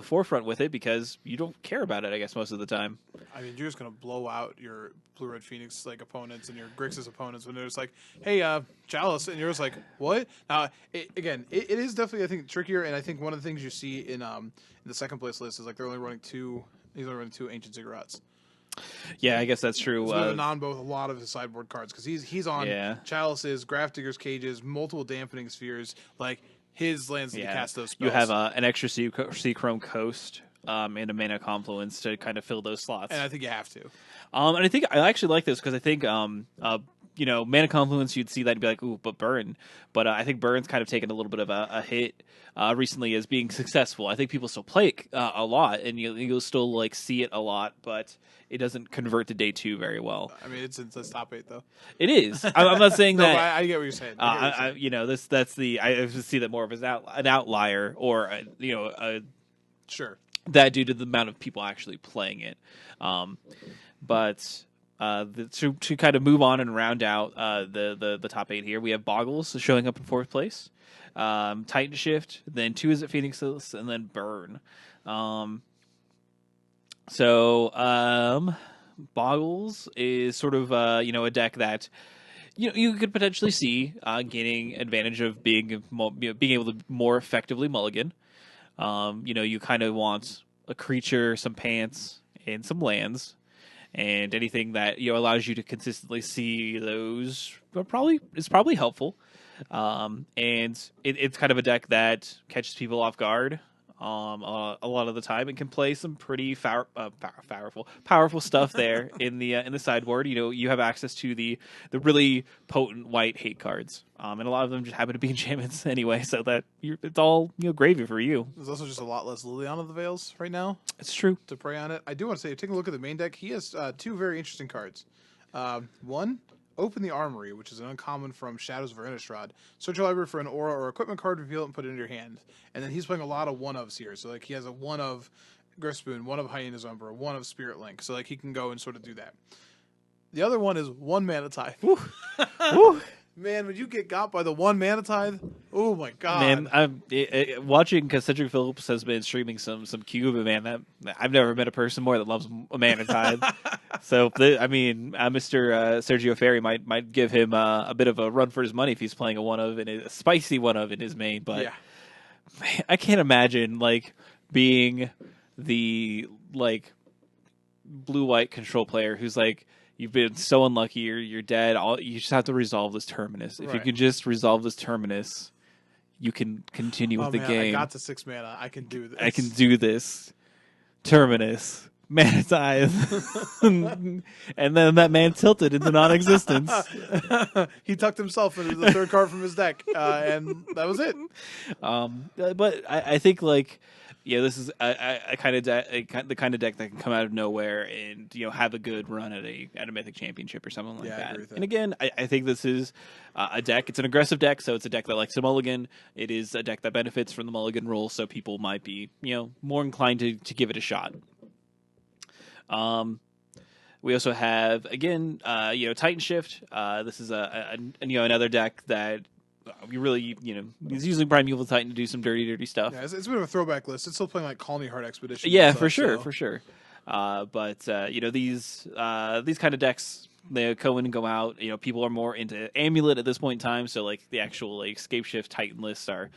forefront with it because you don't care about it. I guess most of the time. I mean, you're just gonna blow out your Blue Red Phoenix opponents and your Grixis opponents when they're just like, "Hey, Chalice," and you're just like, "What?" It is definitely I think trickier, and I think one of the things you see in the second place list is like they're only running two. He's only running two Ancient Ziggurats. Yeah, I guess that's true. He's moving on both a lot of his sideboard cards because he's on Chalices, Grafdigger's Cages, multiple Dampening Spheres, like his lands to cast those spells. You have an extra Sea-Chrome Coast. And a Mana Confluence to kind of fill those slots. And I think you have to. And I think I actually like this because I think, Mana Confluence, you'd see that and be like, ooh, but Burn. But I think Burn's kind of taken a little bit of a hit recently as being successful. I think people still play it a lot, and you'll still like see it a lot, but it doesn't convert to day 2 very well. I mean, it's top 8 though. It is. I'm not saying no, that. I get what you're saying. I see that more of as an outlier or sure. That due to the amount of people actually playing it. But to kind of move on and round out the top 8 here, we have Boggles showing up in 4th place, Titan Shift, then 2 is at Phoenix, and then Burn. Boggles is sort of a deck that you could potentially see gaining advantage of being able to more effectively mulligan. You kind of want a creature, some pants, and some lands, and anything that allows you to consistently see those is probably helpful. And it's kind of a deck that catches people off guard. A lot of the time, and can play some pretty powerful stuff there in the sideboard. You have access to the really potent white hate cards, and a lot of them just happen to be enchantments anyway. So that it's all gravy for you. There's also just a lot less Liliana of the Veils right now. It's true to prey on it. I do want to say, taking a look at the main deck, he has 2 very interesting cards. One. Open the Armory, which is an uncommon from Shadows of Innistrad. Search your library for an aura or equipment card, reveal it, and put it in your hand. And then he's playing a lot of one-ofs here. So, he has a one of Grispoon, one of Hyena's Umbra, one of Spirit Link. So, he can go and sort of do that. The other one is 1 Mana Tithe. Man, when you get got by the 1 Mana Tithe, oh my god! Man, I'm watching because Cedric Phillips has been streaming some Cube, man. I've never met a person more that loves a Mana Tithe. So Mr. Sergio Ferry might give him a bit of a run for his money if he's playing a spicy one of in his main. But man, I can't imagine being the blue-white control player who's you've been so unlucky, you're dead. You just have to resolve this Terminus. If you can just resolve this Terminus, you can continue with the game. I got to 6 mana. I can do this. I can do this. Terminus. Mana Tithe. And then that man tilted into non-existence. He tucked himself into the 3rd card from his deck, and that was it. But I think this is a kind of the kind of deck that can come out of nowhere and have a good run at a Mythic Championship or something like that. I agree with that. And again, I think this is a deck. It's an aggressive deck, so it's a deck that likes to mulligan. It is a deck that benefits from the mulligan rule, so people might be more inclined to give it a shot. We also have again, Titan Shift. This is another deck that we really, is using Primeval Titan to do some dirty stuff. Yeah, it's a bit of a throwback list. It's still playing Colony Heart Expedition. Yeah, for sure. But these kind of decks, they go in and go out. People are more into Amulet at this point in time. So the actual Scape Shift Titan lists are,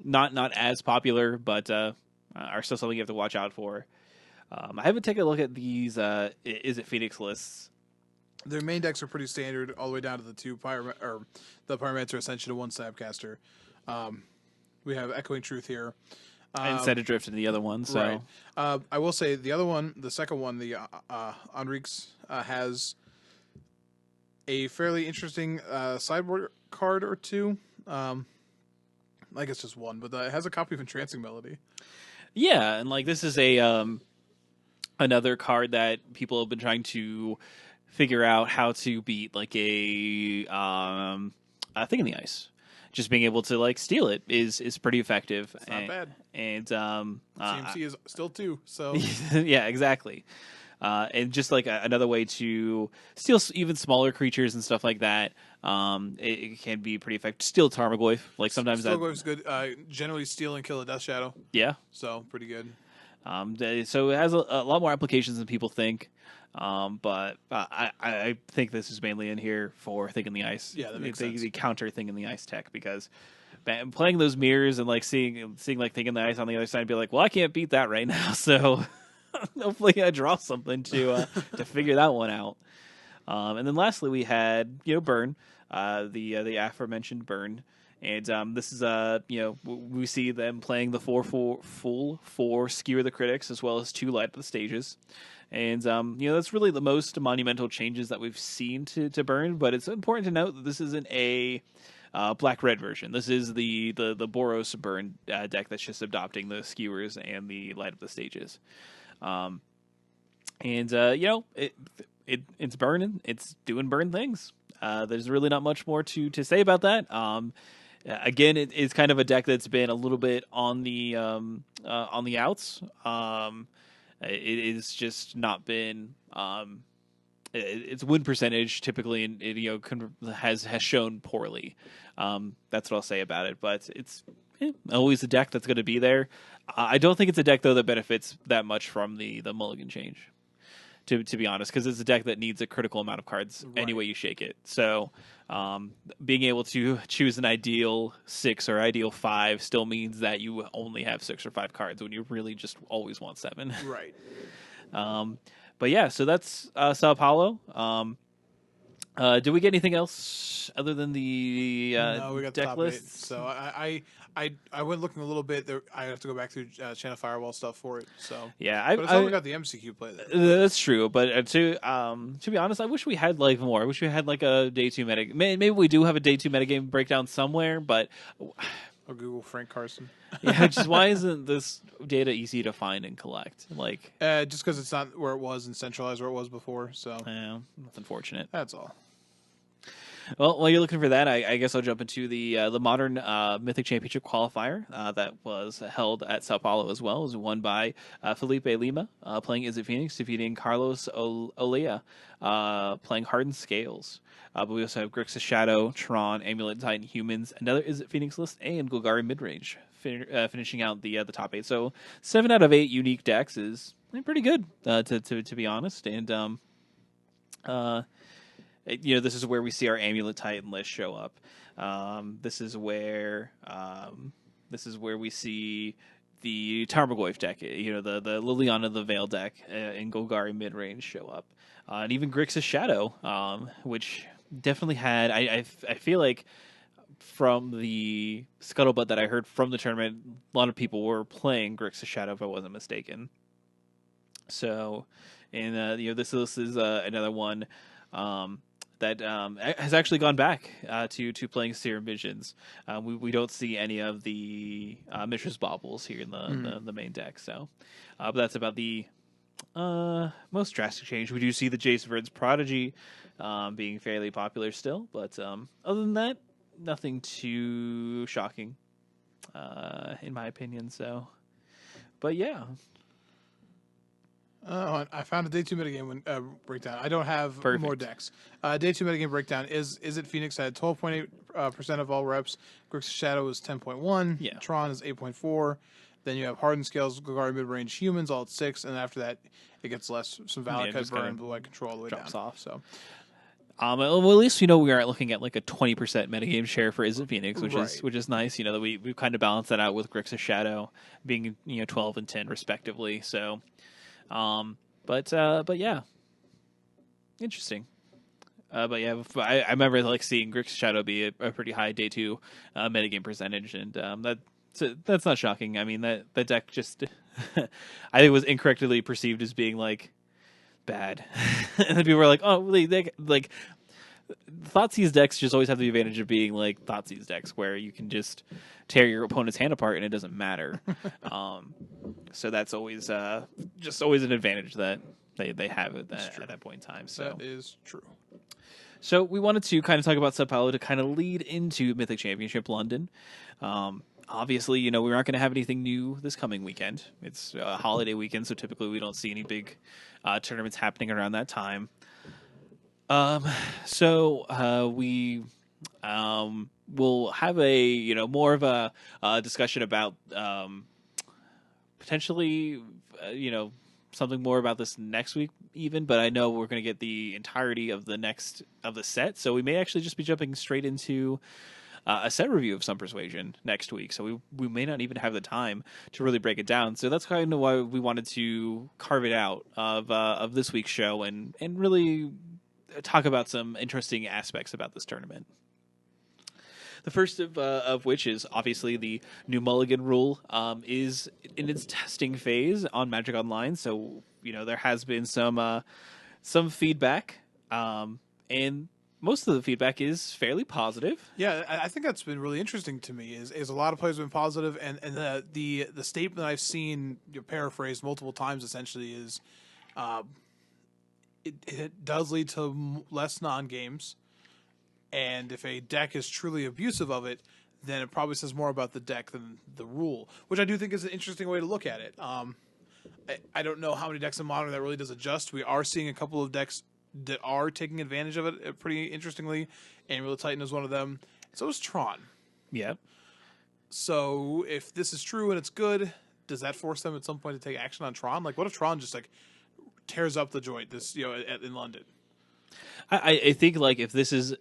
not as popular, but are still something you have to watch out for. I haven't taken a look at these Is It Phoenix lists Their main decks are pretty standard, all the way down to the the Pyromancer Ascension to one Snapcaster. We have Echoing Truth here. And set adrift in the other one. So Right. I will say the other one, the second one, the Enrique's, has a fairly interesting sideboard card or two. I guess just one, but it has a copy of Entrancing Melody. yeah, and like this is a another card that people have been trying to figure out how to beat, like a thing in the ice. Just being able to like steal it is pretty effective. It's not bad. And CMC is still 2, so yeah, exactly. And just like another way to steal even smaller creatures and stuff like that. It can be pretty effective. Steal Tarmogoyf, like sometimes Stargoyf's good. Generally steal and kill a Death Shadow, yeah. so pretty good. So it has a lot more applications than people think. But I think this is mainly in here for Thing in the Ice. Yeah, that makes sense. The counter Thing in the Ice tech, because playing those mirrors and like seeing like Thing in the Ice on the other side and be like, well, I can't beat that right now, so hopefully I draw something to figure that one out. And then lastly we had Burn, the aforementioned Burn. And this is we see them playing the 4/4 Skewer the Critics, as well as 2 Light Up the Stages. And that's really the most monumental changes that we've seen to Burn. But it's important to note that this isn't a black-red version. This is the Boros Burn deck that's just adopting the Skewers and the Light Up the Stages. It's burning. It's doing burn things. There's really not much more to say about that. Again, it's kind of a deck that's been a little bit on the outs. It is just not been. Its win percentage typically, has shown poorly. That's what I'll say about it. But it's always a deck that's going to be there. I don't think it's a deck though that benefits that much from the mulligan change. To be honest, because it's a deck that needs a critical amount of cards any way you shake it. So being able to choose an ideal 6 or ideal 5 still means that you only have 6 or 5 cards when you really just always want 7. Right. But yeah, so that's Sao Paulo. Did we get anything else other than the No, we got the deck top lists? 8. So I went looking a little bit. I have to go back through Channel Firewall stuff for it. So Yeah, but it's only got the MCQ play there. That's true, but to be honest, I wish we had like more. I wish we had like a day 2 meta. Maybe we do have a day 2 metagame breakdown somewhere, but I'll Google Frank Carson. yeah, just why isn't this data easy to find and collect? Like, Just because it's not where it was and centralized where it was before. So that's unfortunate. that's all. Well, while you're looking for that, I guess I'll jump into the modern Mythic Championship qualifier that was held at Sao Paulo as well. It was won by Felipe Lima, playing Izzet Phoenix, defeating Carlos Olea, playing Hardened Scales. But we also have Grixis Shadow, Tron, Amulet Titan Humans, another Izzet Phoenix list, and Golgari Midrange, finishing out the top 8. So 7 out of 8 unique decks is pretty good, to be honest. And this is where we see our Amulet Titan list show up. This is where we see the Tarmogoyf deck, the Liliana the Veil deck and Golgari Midrange show up. And even Grixis Shadow, which definitely had, I feel like from the scuttlebutt that I heard from the tournament, a lot of people were playing Grixis Shadow, if I wasn't mistaken. So, and this is another one that has actually gone back to playing Serum Visions. We don't see any of the Mishra's Baubles here in the main deck. So, but that's about the most drastic change. We do see the Jace Verd's Prodigy being fairly popular still, but other than that, nothing too shocking, in my opinion. So, but yeah. I found a day 2 metagame breakdown. I don't have more decks. Day 2 metagame breakdown is it Phoenix had 12.8% of all reps. Grixis Shadow is 10.1. Yeah. Tron is 8.4. Then you have Hardened Scales, Golgari Midrange Humans all at 6, and after that it gets less. Some Valakut, Burn, and Blue Eye Control all the way drops down. Off. So. Well, at least we aren't looking at like a 20% metagame share for Izzet Phoenix, which is nice. That we've kind of balanced that out with Grixis Shadow being 12 and 10 respectively. So, but yeah, interesting. But yeah, I remember like seeing Grixis Shadow be a pretty high day 2 metagame percentage, and that's not shocking. I mean that deck just I think was incorrectly perceived as being like bad, and then people were like, oh, they like Thoughtseize decks just always have the advantage of being like Thoughtseize decks, where you can just tear your opponent's hand apart and it doesn't matter. So that's always just always an advantage that they have at that point in time. So that is true. So we wanted to kind of talk about Sao Paulo to kind of lead into Mythic Championship London. Obviously, we're not going to have anything new this coming weekend. It's a holiday weekend, so typically we don't see any big tournaments happening around that time. So we will have a more of a discussion about potentially something more about this next week even, but I know we're going to get the entirety of the set, so we may actually just be jumping straight into a set review of Some Persuasion next week, so we may not even have the time to really break it down. So that's kind of why we wanted to carve it out of this week's show and really talk about some interesting aspects about this tournament. The first of which is obviously the new Mulligan rule is in its testing phase on Magic Online. So there has been some feedback, and most of the feedback is fairly positive. Yeah, I think that's been really interesting to me. Is a lot of players have been positive, and the statement I've seen paraphrased multiple times essentially is, it does lead to less non-games. And if a deck is truly abusive of it, then it probably says more about the deck than the rule, which I do think is an interesting way to look at it. I don't know how many decks in Modern that really does adjust. We are seeing a couple of decks that are taking advantage of it pretty interestingly. Amulet Titan is one of them. So is Tron. Yeah. So if this is true and it's good, does that force them at some point to take action on Tron? Like, what if Tron just tears up the joint in London? I think like if this is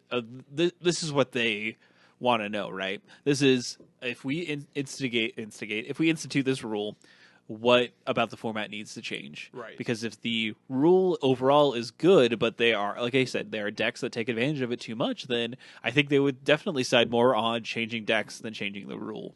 this is what they want to know, right? This is if we if we institute this rule, what about the format needs to change? Right. Because if the rule overall is good, but they are, like I said, there are decks that take advantage of it too much, then I think they would definitely side more on changing decks than changing the rule.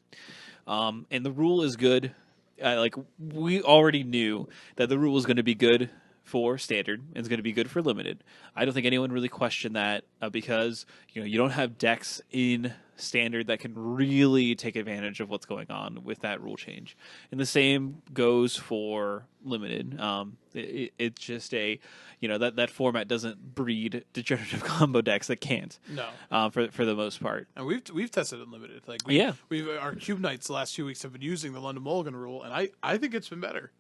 And the rule is good. Like we already knew that the rule was going to be good for standard and it's going to be good for limited. I don't think anyone really questioned that because you don't have decks in standard that can really take advantage of what's going on with that rule change, and the same goes for limited. It's just that format doesn't breed degenerative combo decks that can't. No, for the most part. And we've tested it limited. Our Cube Knights the last few weeks have been using the London Mulligan rule, and I think it's been better.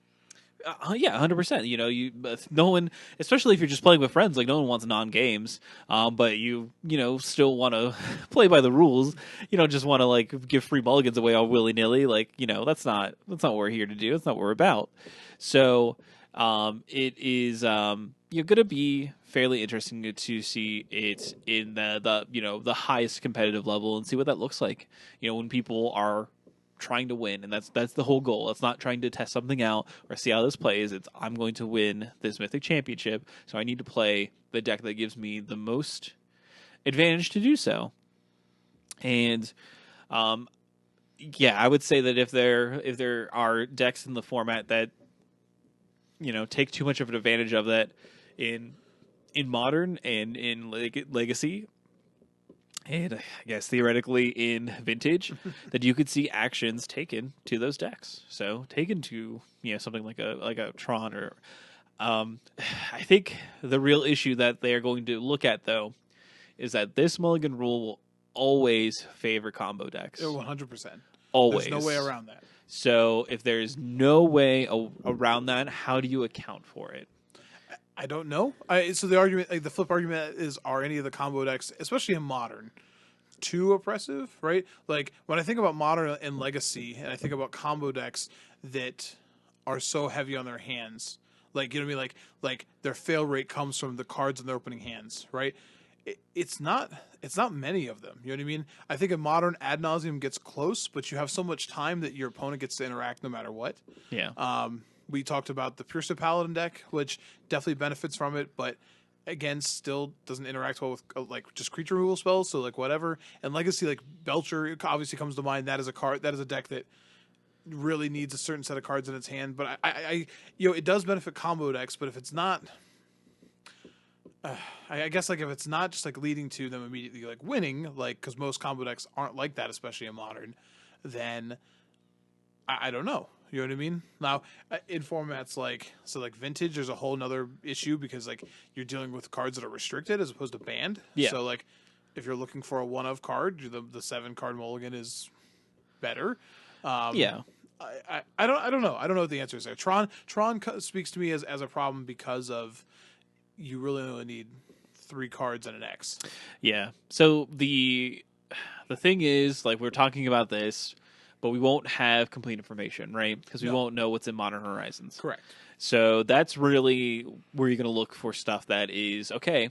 Yeah, 100%. No one, especially if you're just playing with friends, like no one wants non-games, but you still want to play by the rules. You don't just want to like give free mulligans away all willy nilly. Like that's not what we're here to do. That's not what we're about. So it is going to be fairly interesting to see it in the highest competitive level and see what that looks like. When people are trying to win, and that's the whole goal. It's not trying to test something out or see how this plays. It's I'm going to win this Mythic Championship, so I need to play the deck that gives me the most advantage to do so. And I would say that if there are decks in the format that take too much of an advantage of that in Modern and in Legacy, and I guess theoretically in Vintage, that you could see actions taken to those decks. So taken to something like a Tron or I think the real issue that they are going to look at though is that this Mulligan rule will always favor combo decks. 100%. Always. There's no way around that. So if there's no way around that, how do you account for it? I don't know. So the argument, the flip argument is, are any of the combo decks, especially in Modern, too oppressive, right? Like when I think about Modern and Legacy, and I think about combo decks that are so heavy on their hands, like what I mean, like their fail rate comes from the cards in their opening hands, right? It's not many of them. You know what I mean? I think in Modern, ad nauseum gets close, but you have so much time that your opponent gets to interact no matter what. Yeah. We talked about the Pure Paladin deck, which definitely benefits from it, but again, still doesn't interact well with like just creature removal spells. So like whatever. And Legacy, like Belcher obviously comes to mind. That is a card. That is a deck that really needs a certain set of cards in its hand. But I it does benefit combo decks. But if it's not, I guess like if it's not just like leading to them immediately like winning, like because most combo decks aren't like that, especially in Modern, then I don't know. You know what I mean? Now, in formats like Vintage, there's a whole nother issue because like you're dealing with cards that are restricted as opposed to banned. Yeah. So like if you're looking for a one of card, the 7-card mulligan is better. Yeah. I don't know. I don't know what the answer is there. Tron speaks to me as a problem because of you really only need 3 cards and an X. Yeah. So the thing is, like, we're talking about this, but we won't have complete information, right? Because we won't know what's in Modern Horizons. Correct. So that's really where you're going to look for stuff that is, okay,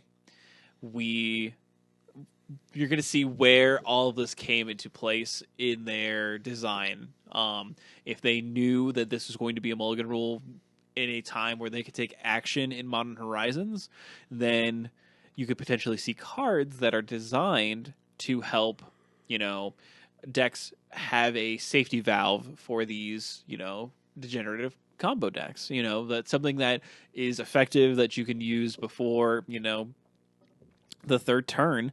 you're going to see where all of this came into place in their design. If they knew that this was going to be a mulligan rule in a time where they could take action in Modern Horizons, then you could potentially see cards that are designed to help, decks have a safety valve for these, degenerative combo decks. That's something that is effective that you can use before, the third turn,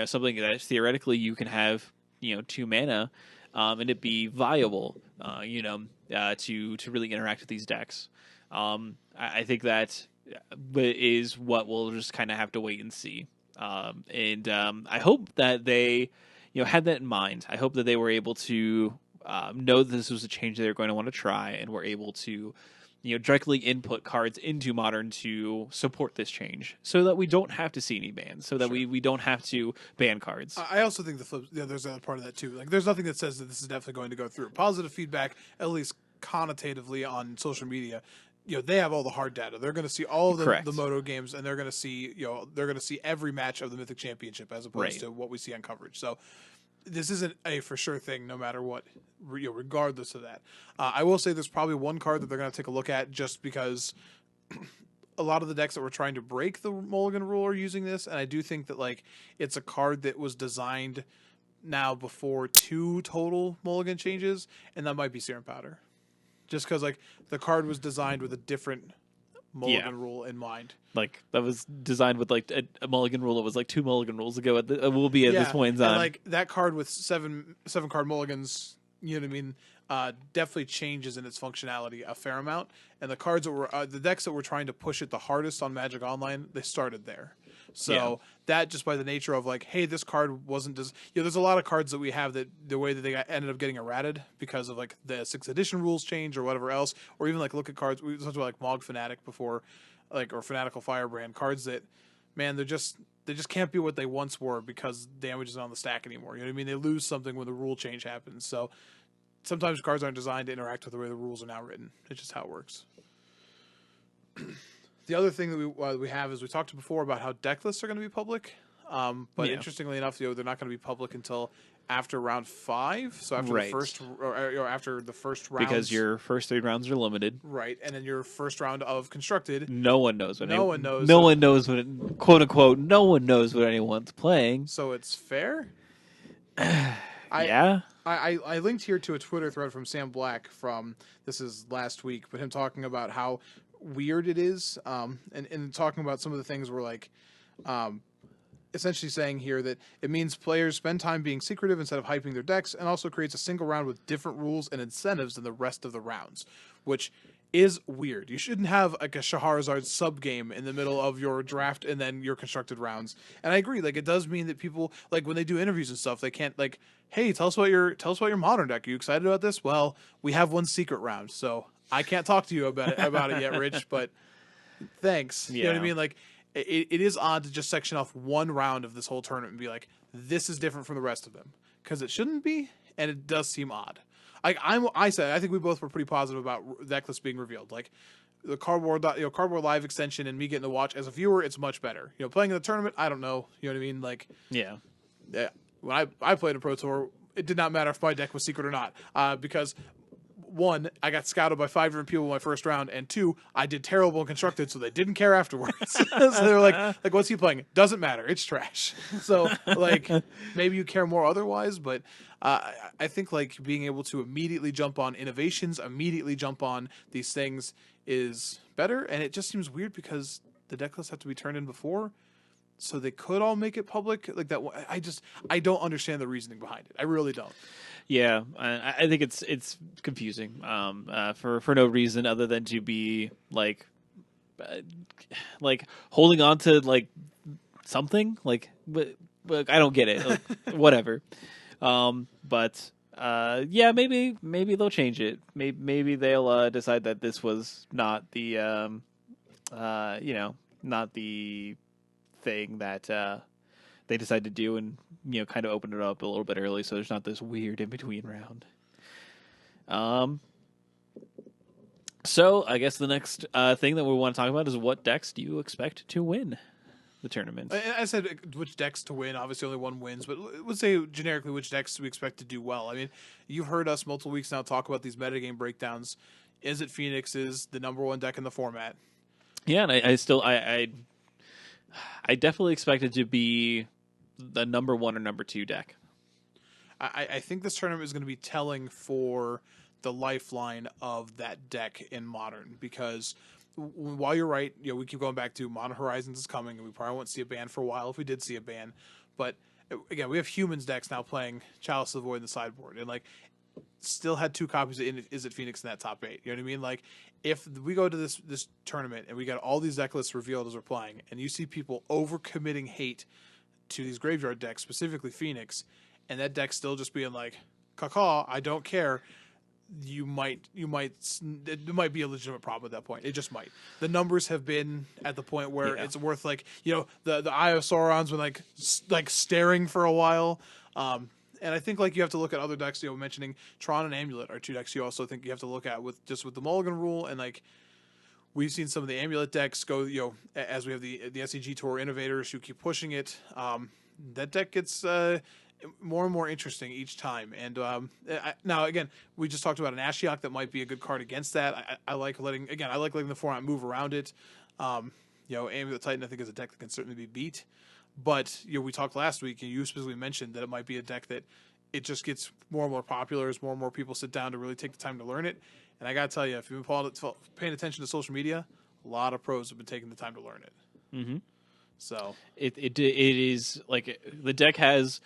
something that theoretically you can have, 2 mana, and it be viable, to really interact with these decks. I think that is what we'll just kind of have to wait and see. And I hope that they, had that in mind. I hope that they were able to know that this was a change they were going to want to try, and were able to, directly input cards into Modern to support this change, so that we don't have to see any bans, so that we don't have to ban cards. I also think there's another part of that too. Like, there's nothing that says that this is definitely going to go through. Positive feedback, at least connotatively on social media, they have all the hard data. They're going to see all of the Moto games, and they're going to see, every match of the Mythic Championship as opposed to what we see on coverage. So this isn't a for sure thing, no matter what, regardless of that. I will say there's probably one card that they're going to take a look at, just because a lot of the decks that were trying to break the mulligan rule are using this, and I do think that like it's a card that was designed now before 2 total mulligan changes, and that might be Serum Powder. Just because like the card was designed with a different mulligan rule in mind. Like that was designed with like a mulligan rule that was like 2 mulligan rules ago. Will be at this point in time. And like that card with 7 card mulligans, you know what I mean? Definitely changes in its functionality a fair amount. And the cards that were the decks that were trying to push it the hardest on Magic Online, they started there. So that, just by the nature of like, hey, this card wasn't there's a lot of cards that we have that the way that they ended up getting errated because of like the 6th edition rules change or whatever else, or even like look at cards we talked about like Mog Fanatic before, like, or Fanatical Firebrand, cards that, man, they just can't be what they once were because damage isn't on the stack anymore. You know what I mean? They lose something when the rule change happens. So sometimes cards aren't designed to interact with the way the rules are now written. It's just how it works. The other thing that we have is we talked before about how deck lists are going to be public, but interestingly enough, they're not going to be public until after round 5. So after the first, or after the first round, because your first 3 rounds are limited, right? And then your first round of constructed, no one knows what quote unquote no one knows what anyone's playing. So it's fair. I linked here to a Twitter thread from Sam Black this is last week, but him talking about how weird it is, and talking about some of the things were like, essentially saying here that it means players spend time being secretive instead of hyping their decks, and also creates a single round with different rules and incentives than the rest of the rounds, which is weird. You shouldn't have like a Shahrazad sub game in the middle of your draft and then your constructed rounds. And I agree, like it does mean that people, like when they do interviews and stuff, they can't like, hey, tell us about your Modern deck. Are you excited about this? Well, we have one secret round, so I can't talk to you about it yet, Rich, but thanks. You know what I mean? Like it is odd to just section off one round of this whole tournament and be like, this is different from the rest of them, because it shouldn't be, and it does seem odd. I think we both were pretty positive about deck lists being revealed. Like the Cardboard Live extension and me getting to watch as a viewer, it's much better. Playing in the tournament, I don't know. You know what I mean? Like when I played a Pro Tour, it did not matter if my deck was secret or not, because one, I got scouted by 5 different people in my first round, and two, I did terrible and constructed, so they didn't care afterwards. So they were like, what's he playing? Doesn't matter. It's trash. So like, maybe you care more otherwise, but I think like being able to immediately jump on innovations, immediately jump on these things is better. And it just seems weird because the deck lists have to be turned in before, so they could all make it public like that. I don't understand the reasoning behind it. I really don't. Yeah, I think it's confusing for no reason other than to be like holding on to like something but I don't get it. Like, whatever. But yeah, maybe they'll change it. Maybe they'll decide that this was not the not the thing that they decided to do, and kind of open it up a little bit early, so there's not this weird in between round. So I guess the next thing that we want to talk about is what decks do you expect to win the tournament? I said which decks to win. Obviously, only one wins, but let's say generically which decks we expect to do well. I mean, you've heard us multiple weeks now talk about these metagame breakdowns. Is it Phoenix is the number one deck in the format? Yeah, and I definitely expect it to be the number one or number two deck. I think this tournament is going to be telling for the lifeline of that deck in Modern, because while you're right, we keep going back to Modern Horizons is coming, and we probably won't see a ban for a while if we did see a ban. But again, we have humans decks now playing Chalice of the Void in the sideboard, and like still had 2 copies of Is It Phoenix in that top 8. You know what I mean? Like if we go to this tournament and we got all these deck lists revealed as we're playing, and you see people over committing hate to these graveyard decks, specifically Phoenix, and that deck still just being like, caw, I don't care. It might be a legitimate problem at that point. It just might. The numbers have been at the point where it's worth the Eye of Sauron's been like staring for a while. And I think like you have to look at other decks. Mentioning Tron and Amulet are 2 decks you also think you have to look at with the Mulligan rule, and like we've seen some of the Amulet decks go. As we have the SEG Tour Innovators who keep pushing it. That deck gets more and more interesting each time. And now again, we just talked about an Ashiok that might be a good card against that. I like letting the format move around it. Amulet Titan I think is a deck that can certainly be beat. But we talked last week, and you specifically mentioned that it might be a deck that it just gets more and more popular as more and more people sit down to really take the time to learn it. And I gotta tell you, if you've been paying attention to social media, a lot of pros have been taking the time to learn it. Mm-hmm. So it is like the deck has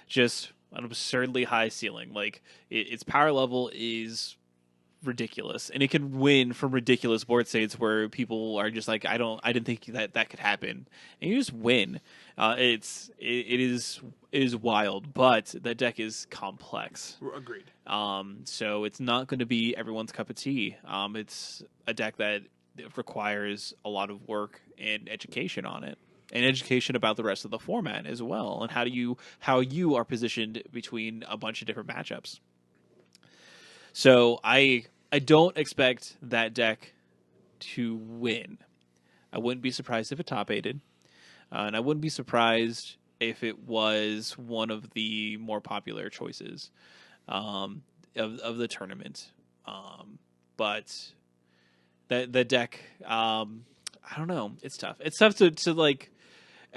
just an absurdly high ceiling. Like its power level is ridiculous, and it can win from ridiculous board states where people are just like, I didn't think that could happen, and you just win. It is wild, but the deck is complex. Agreed. So it's not going to be everyone's cup of tea. It's a deck that requires a lot of work and education on it, and education about the rest of the format as well, and how you are positioned between a bunch of different matchups. So I don't expect that deck to win. I wouldn't be surprised if it top-8'd, and I wouldn't be surprised if it was one of the more popular choices of the tournament. But the deck, I don't know. It's tough. It's tough to like.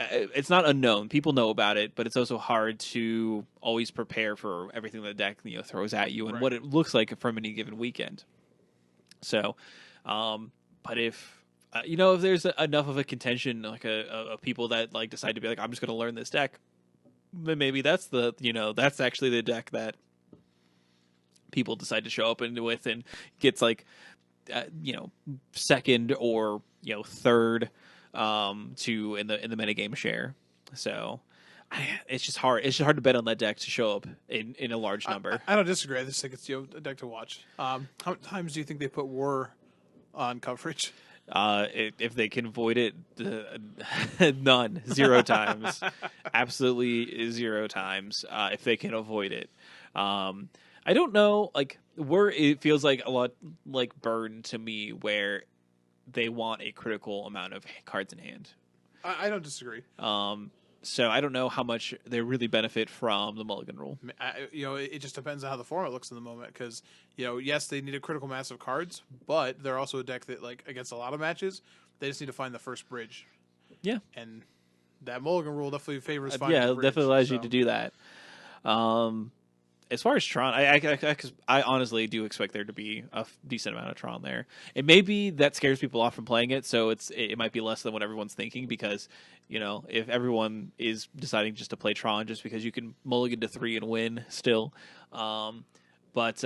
It's not unknown. People know about it, but it's also hard to always prepare for everything the deck throws at you and what it looks like from any given weekend. So, but if if there's enough of a contention, like a people that like decide to be like, I'm just going to learn this deck, then maybe that's that's actually the deck that people decide to show up with and gets like second or third to in the metagame share. So it's just hard. It's just hard to bet on that deck to show up in a large number. I don't disagree. I just think it's a deck to watch. How many times do you think they put War on coverage? If they can avoid it, none. 0 times. Absolutely 0 times. If they can avoid it. I don't know. Like it feels like a lot like Burn to me, where they want a critical amount of cards in hand. I don't disagree. So I don't know how much they really benefit from the mulligan rule. It just depends on how the format looks in the moment. Because yes, they need a critical mass of cards, but they're also a deck that, like, against a lot of matches, they just need to find the first bridge. Yeah, and that mulligan rule definitely favors finding. Yeah, the it bridge, definitely allows you to do that. As far as Tron, I honestly do expect there to be a decent amount of Tron there. It may be that scares people off from playing it, so it might be less than what everyone's thinking because, if everyone is deciding just to play Tron just because you can mulligan to 3 and win still. But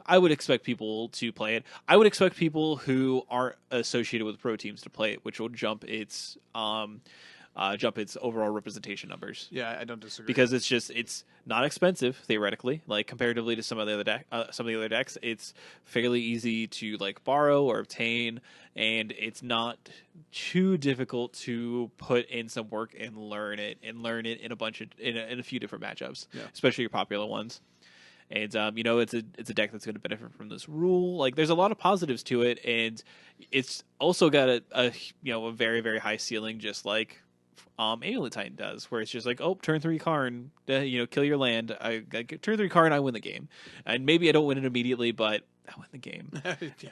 I would expect people to play it. I would expect people who aren't associated with pro teams to play it, which will jump its overall representation numbers. Yeah, I don't disagree. Because it's not expensive theoretically, like comparatively to some of the other decks. It's fairly easy to like borrow or obtain, and it's not too difficult to put in some work and learn it in a few different matchups, especially your popular ones. And it's a deck that's going to benefit from this rule. Like, there's a lot of positives to it, and it's also got a very, very high ceiling, just like Alien Titan does, where it's just like, oh, turn 3 Karn, kill your land. I turn 3 Karn, I win the game, and maybe I don't win it immediately, but I win the game. Yeah.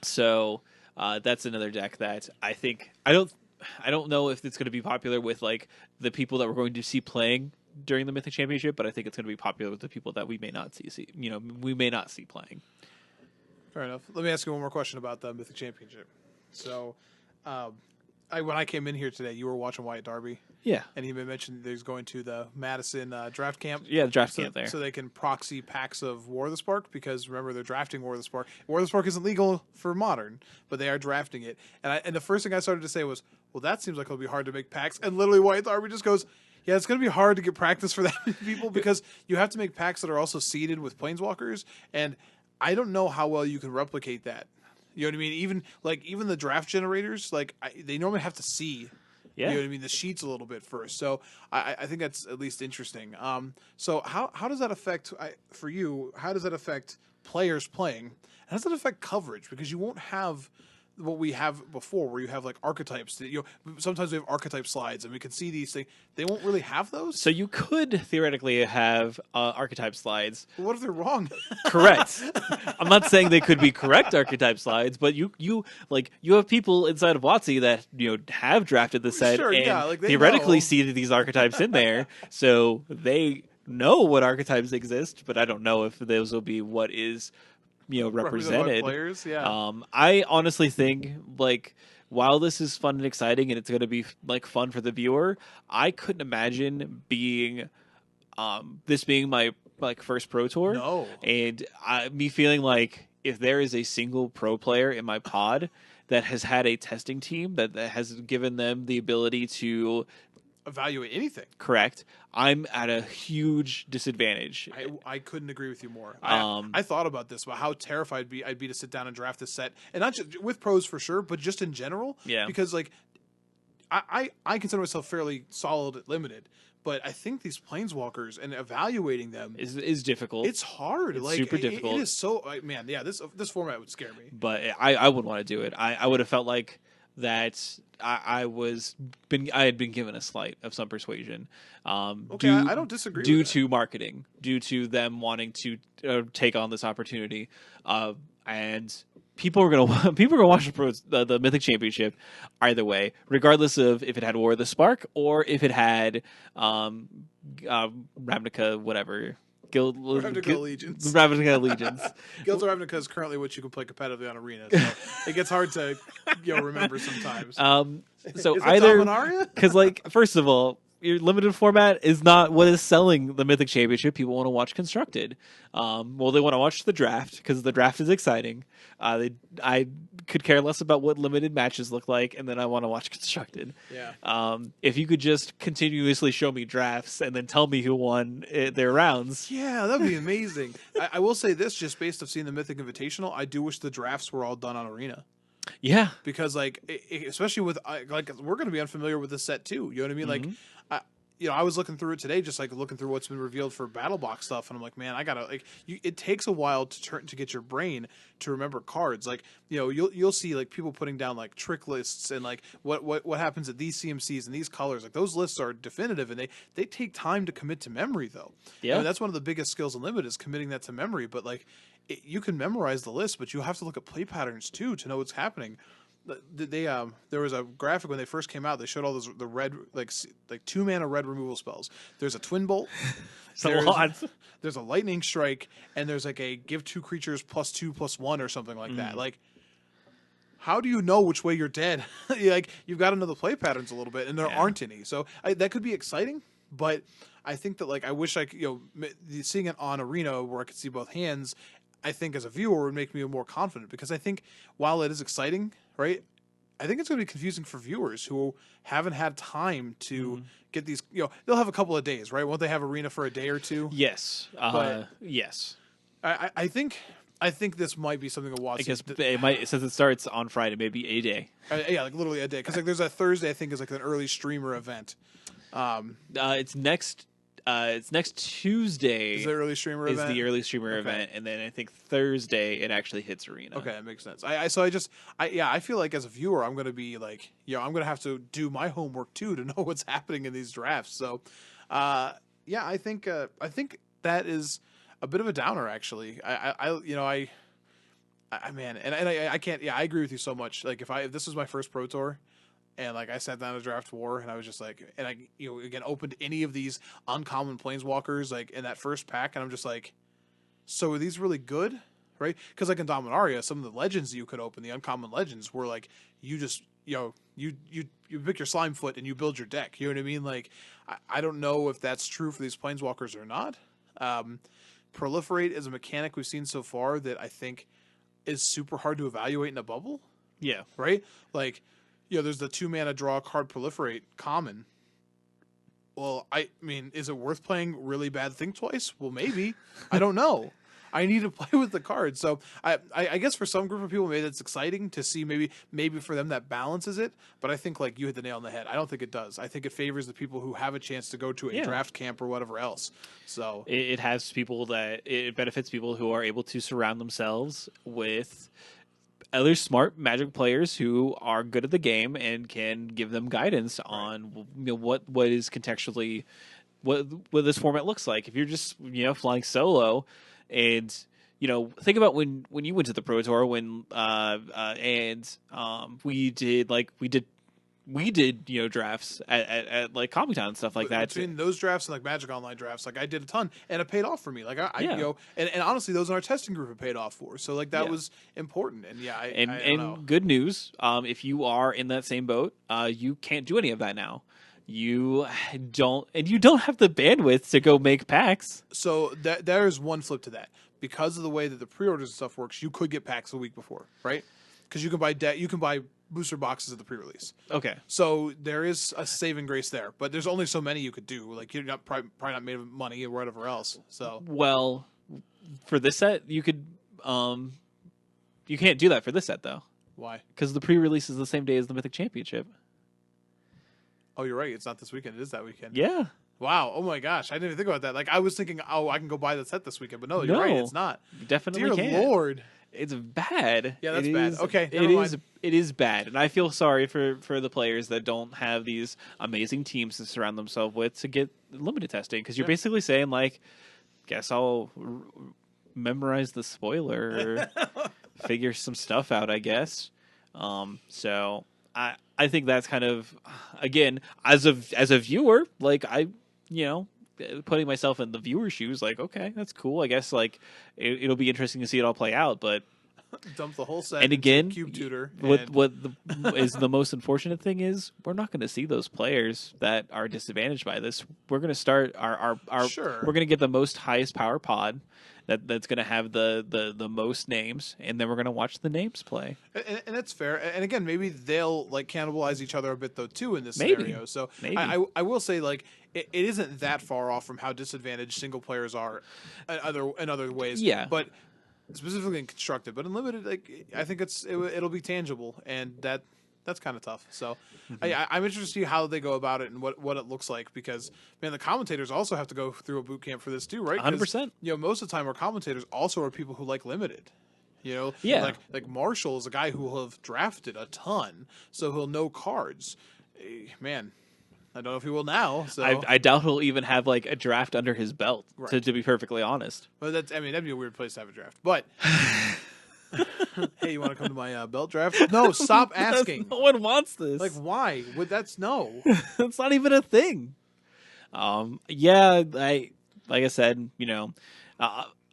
So that's another deck that I think I don't know if it's going to be popular with like the people that we're going to see playing during the Mythic Championship, but I think it's going to be popular with the people that we may not see. We may not see playing. Fair enough. Let me ask you one more question about the Mythic Championship. So, when I came in here today, you were watching Wyatt Darby. Yeah. And he mentioned that he's going to the Madison draft camp. Yeah, the draft camp there. So they can proxy packs of War of the Spark, because remember, they're drafting War of the Spark. War of the Spark isn't legal for Modern, but they are drafting it. And the first thing I started to say was, well, that seems like it'll be hard to make packs. And literally Wyatt Darby just goes, yeah, it's going to be hard to get practice for that many people, because you have to make packs that are also seeded with Planeswalkers, and I don't know how well you can replicate that. You know what I mean? Even the draft generators, they normally have to see, you know what I mean, the sheets a little bit first. So I think that's at least interesting. So how does that affect, for you, how does that affect players playing? How does that affect coverage? Because you won't have what we have before, where you have like archetypes that, sometimes we have archetype slides and we can see these things. They won't really have those. So you could theoretically have archetype slides. But what if they're wrong? Correct. I'm not saying they could be correct archetype slides, but you have people inside of WotC that have drafted the set and theoretically seeded these archetypes in there, so they know what archetypes exist. But I don't know if those will be what is represented. Players, yeah. I honestly think, like, while this is fun and exciting and it's going to be like fun for the viewer, I couldn't imagine being this being my first pro tour. No. And me feeling like if there is a single pro player in my pod that has had a testing team that has given them the ability to evaluate anything. Correct. I'm at a huge disadvantage. I couldn't agree with you more. I thought about this, about how terrified I'd be to sit down and draft this set, and not just with pros for sure, but just in general. Yeah. Because I consider myself fairly solid at limited, but I think these planeswalkers and evaluating them is difficult. It's hard. It's super difficult. It is so man. Yeah. This format would scare me. But I wouldn't want to do it. I would have felt like that I had been given a slight of some persuasion. Okay, I don't disagree. Due to marketing, due to them wanting to take on this opportunity, and people are gonna watch the Mythic Championship either way, regardless of if it had War of the Spark or if it had Ravnica, whatever. Ravnica Allegiance. Ravnica Allegiance. Guilds of Ravnica is currently what you can play competitively on Arena, so it gets hard to remember sometimes. So is either because first of all, your limited format is not what is selling the Mythic Championship. People want to watch Constructed. Well, they want to watch the draft because the draft is exciting. I could care less about what limited matches look like, and then I want to watch Constructed. Yeah. If you could just continuously show me drafts and then tell me who won their rounds. Yeah, that'd be amazing. I will say this, just based off seeing the Mythic Invitational, I do wish the drafts were all done on Arena. Yeah. Because especially with we're going to be unfamiliar with this set too. You know what I mean? Mm-hmm. I was looking through it today, just like looking through what's been revealed for Battle Box stuff, and I'm like, man, I gotta like. It takes a while to get your brain to remember cards. Like, you'll see like people putting down like trick lists and like what happens at these CMCs and these colors. Like those lists are definitive, and they take time to commit to memory though. Yeah, I mean, that's one of the biggest skills in Limited is committing that to memory. But like, you can memorize the list, but you have to look at play patterns too to know what's happening. There was a graphic when they first came out. They showed all the red like 2-mana red removal spells. There's a Twin Bolt. it's a lot. There's a Lightning Strike, and there's like a give 2 creatures +2/+1 or something like that. Like, how do you know which way you're dead? Like, you've got to know the play patterns a little bit, and there aren't any. So that could be exciting, but I think that like I wish I could, seeing it on Arena where I could see both hands. I think as a viewer would make me more confident, because I think while it is exciting, right, I think it's going to be confusing for viewers who haven't had time to get these. They'll have a couple of days, right? Won't they have Arena for a day or two? Yes. Yes. I think this might be something to watch. I guess it might, since it starts on Friday, maybe a day. Yeah, like literally a day. Because like there's a Thursday, I think, is like an early streamer event. It's next Tuesday. Is the early streamer event? Is the early streamer event, and then I think Thursday it actually hits Arena. Okay, that makes sense. I feel like as a viewer, I'm gonna be like, I'm gonna have to do my homework too to know what's happening in these drafts. So, I think that is a bit of a downer actually. I can't. Yeah, I agree with you so much. Like if this was my first Pro Tour, and like I sat down to draft war, and I was just like, and I again opened any of these uncommon planeswalkers like in that first pack, and I'm just like, so are these really good, right? Because like in Dominaria, some of the legends you could open, the uncommon legends, were like you just you pick your Slimefoot and you build your deck. You know what I mean? Like I don't know if that's true for these planeswalkers or not. Proliferate is a mechanic we've seen so far that I think is super hard to evaluate in a bubble. Yeah. Right? Like, there's the 2-mana draw a card Proliferate common. Well, I mean, is it worth playing really bad Think Twice? Well, maybe. I don't know. I need to play with the cards. So I guess for some group of people, maybe that's exciting to see. Maybe for them that balances it. But I think like you hit the nail on the head. I don't think it does. I think it favors the people who have a chance to go to a draft camp or whatever else. So it has people it benefits people who are able to surround themselves with other smart Magic players who are good at the game and can give them guidance on what is contextually what this format looks like. If you're just flying solo, and think about when you went to the Pro Tour when we did drafts at like Comic Con and stuff like that. Between those drafts and like Magic Online drafts, like I did a ton, and it paid off for me. Like and honestly, those in our testing group it paid off for. So like that was important. And I don't know. Good news, if you are in that same boat, you can't do any of that now. You don't have the bandwidth to go make packs. So there is one flip to that. Because of the way that the pre-orders and stuff works, you could get packs a week before, right? Because you can buy booster boxes at the pre-release. Okay. So there is a saving grace there, but there's only so many you could do. Like you're probably not made of money or whatever else. So for this set, you could you can't do that for this set though. Why? Because the pre-release is the same day as the Mythic Championship. Oh, you're right. It's not this weekend. It is that weekend. Yeah. Wow. Oh my gosh. I didn't even think about that. Like I was thinking, I can go buy the set this weekend, but no, you're right. It's not. You definitely Dear can't. Lord. It's bad. Yeah, that's bad. Okay, it is bad, and I feel sorry for the players that don't have these amazing teams to surround themselves with to get limited testing. Because you're basically saying like, guess I'll memorize the spoiler or figure some stuff out. I guess. So I think that's kind of, again, as a viewer, like putting myself in the viewer's shoes, like, okay, that's cool. I guess like it'll be interesting to see it all play out, but dump the whole set. And again, Cube Tutor. What is the most unfortunate thing is we're not going to see those players that are disadvantaged by this. We're going to start our Sure. We're going to get the most highest power pod that's going to have the most names, and then we're going to watch the names play. And that's fair. And again, maybe they'll like cannibalize each other a bit though too in this scenario. So Maybe. I will say like it isn't that far off from how disadvantaged single players are in other ways. Yeah. But specifically in constructed, but in limited, like I think it'll be tangible, and that's kind of tough. So I'm interested to see how they go about it and what it looks like, because man, the commentators also have to go through a boot camp for this too, right? 100%. You know, most of the time our commentators also are people who like limited. You know, Yeah. like Marshall is a guy who will have drafted a ton, so he'll know cards. Man, I don't know if he will now. So I doubt he'll even have like a draft under his belt. Right. To be perfectly honest. But that'd be a weird place to have a draft. But hey, you want to come to my belt draft? No, stop asking. No one wants this. Like, why? That's no. It's not even a thing. Yeah, like I said, you know,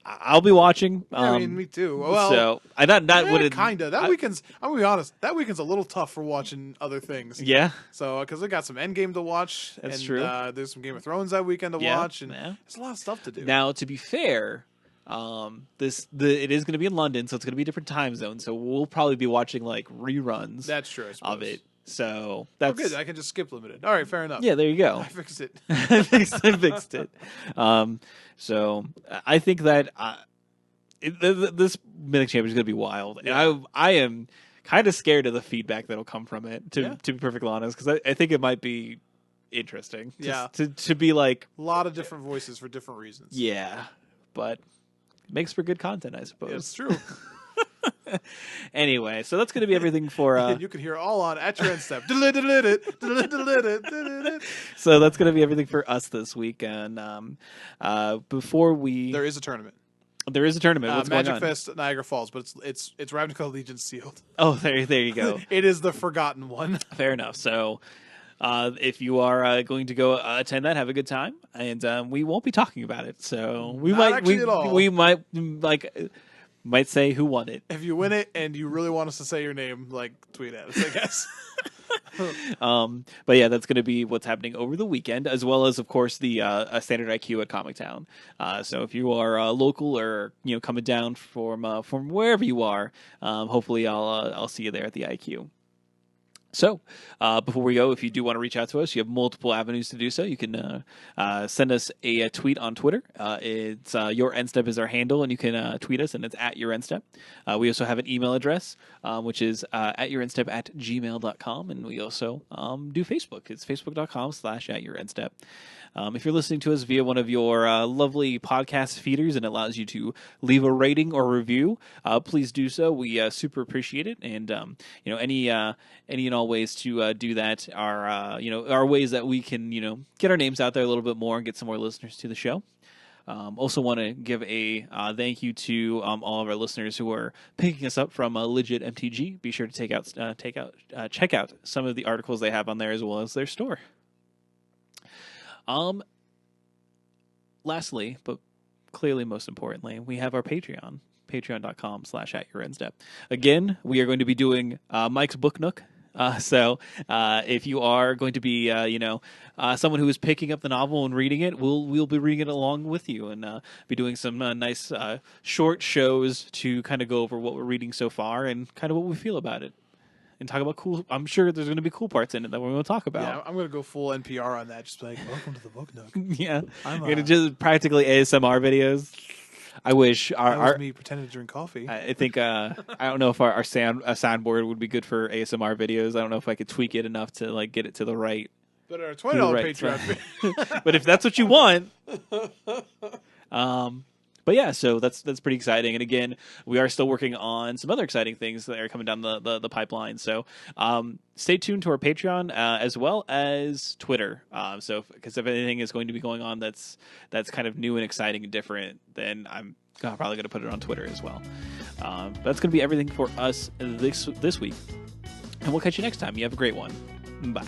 I'll be watching. I mean, me too. Well, so that would kind of that weekend's. I'm gonna be honest. That weekend's a little tough for watching other things. Yeah, So because we got some Endgame to watch, That's and true. There's some Game of Thrones that weekend to watch, and yeah. there's a lot of stuff to do. Now, to be fair, it is going to be in London, so it's going to be a different time zone. So we'll probably be watching like reruns That's true. I suppose. of it. So Oh, that's good. I can just skip limited. All right, fair enough. yeah. There you go. I fixed it. I fixed it. So I think that this Mythic Champion is going to be wild, and I am kind of scared of the feedback that'll come from it. To be perfectly honest, because I think it might be interesting. To be like A lot of different voices for different reasons. yeah, but it makes for good content, I suppose. It's true. Anyway, so that's going to be everything for. And you can hear all on At Your End Step. So that's going to be everything for us this week. And before we, There is a tournament. there is a tournament. What's Magic going on? Fest Niagara Falls, but it's Ravnica Legion sealed. Oh, there you go. It is the forgotten one. Fair enough. So. If you are going to go attend that, have a good time, and we won't be talking about it. So we Not might actually at all. we might might say who won it. If you win it and you really want us to say your name, like tweet at us, I guess. But yeah, that's going to be what's happening over the weekend, as well as, of course, the Standard IQ at Comic Town. So if you are local or coming down from wherever you are, hopefully I'll see you there at the IQ. So, before we go, if you do want to reach out to us, you have multiple avenues to do so. You can send us a tweet on Twitter. It's Your Endstep is our handle, and you can tweet us, and it's at Your Endstep. We also have an email address, which is at yourendstep@gmail.com, and we also do Facebook. It's facebook.com/@yourendstep. If you're listening to us via one of your lovely podcast feeders and it allows you to leave a rating or review, please do so. We super appreciate it. And any and all ways to do that are ways that we can get our names out there a little bit more and get some more listeners to the show. Also want to give a thank you to all of our listeners who are picking us up from Legit MTG. Be sure to check out some of the articles they have on there as well as their store. Lastly, but clearly most importantly, we have our Patreon, patreon.com/@yourendstep. Again, we are going to be doing Mike's Book Nook. So if you are going to be, someone who is picking up the novel and reading it, we'll be reading it along with you and be doing some nice short shows to kind of go over what we're reading so far and kind of what we feel about it. And talk about cool. I'm sure there's going to be cool parts in it that we're going to talk about. Yeah, I'm going to go full NPR on that. Just like, welcome to the Book Nook. Yeah, I'm going to just practically ASMR videos. I wish our me pretending to drink coffee. I think I don't know if our soundboard would be good for ASMR videos. I don't know if I could tweak it enough to like get it to the right. But our $20 Patreon. But if that's what you want. But yeah, so that's pretty exciting. And again, we are still working on some other exciting things that are coming down the pipeline. So stay tuned to our Patreon as well as Twitter. Because if anything is going to be going on that's kind of new and exciting and different, then I'm probably going to put it on Twitter as well. That's going to be everything for us this week. And we'll catch you next time. You have a great one. Bye.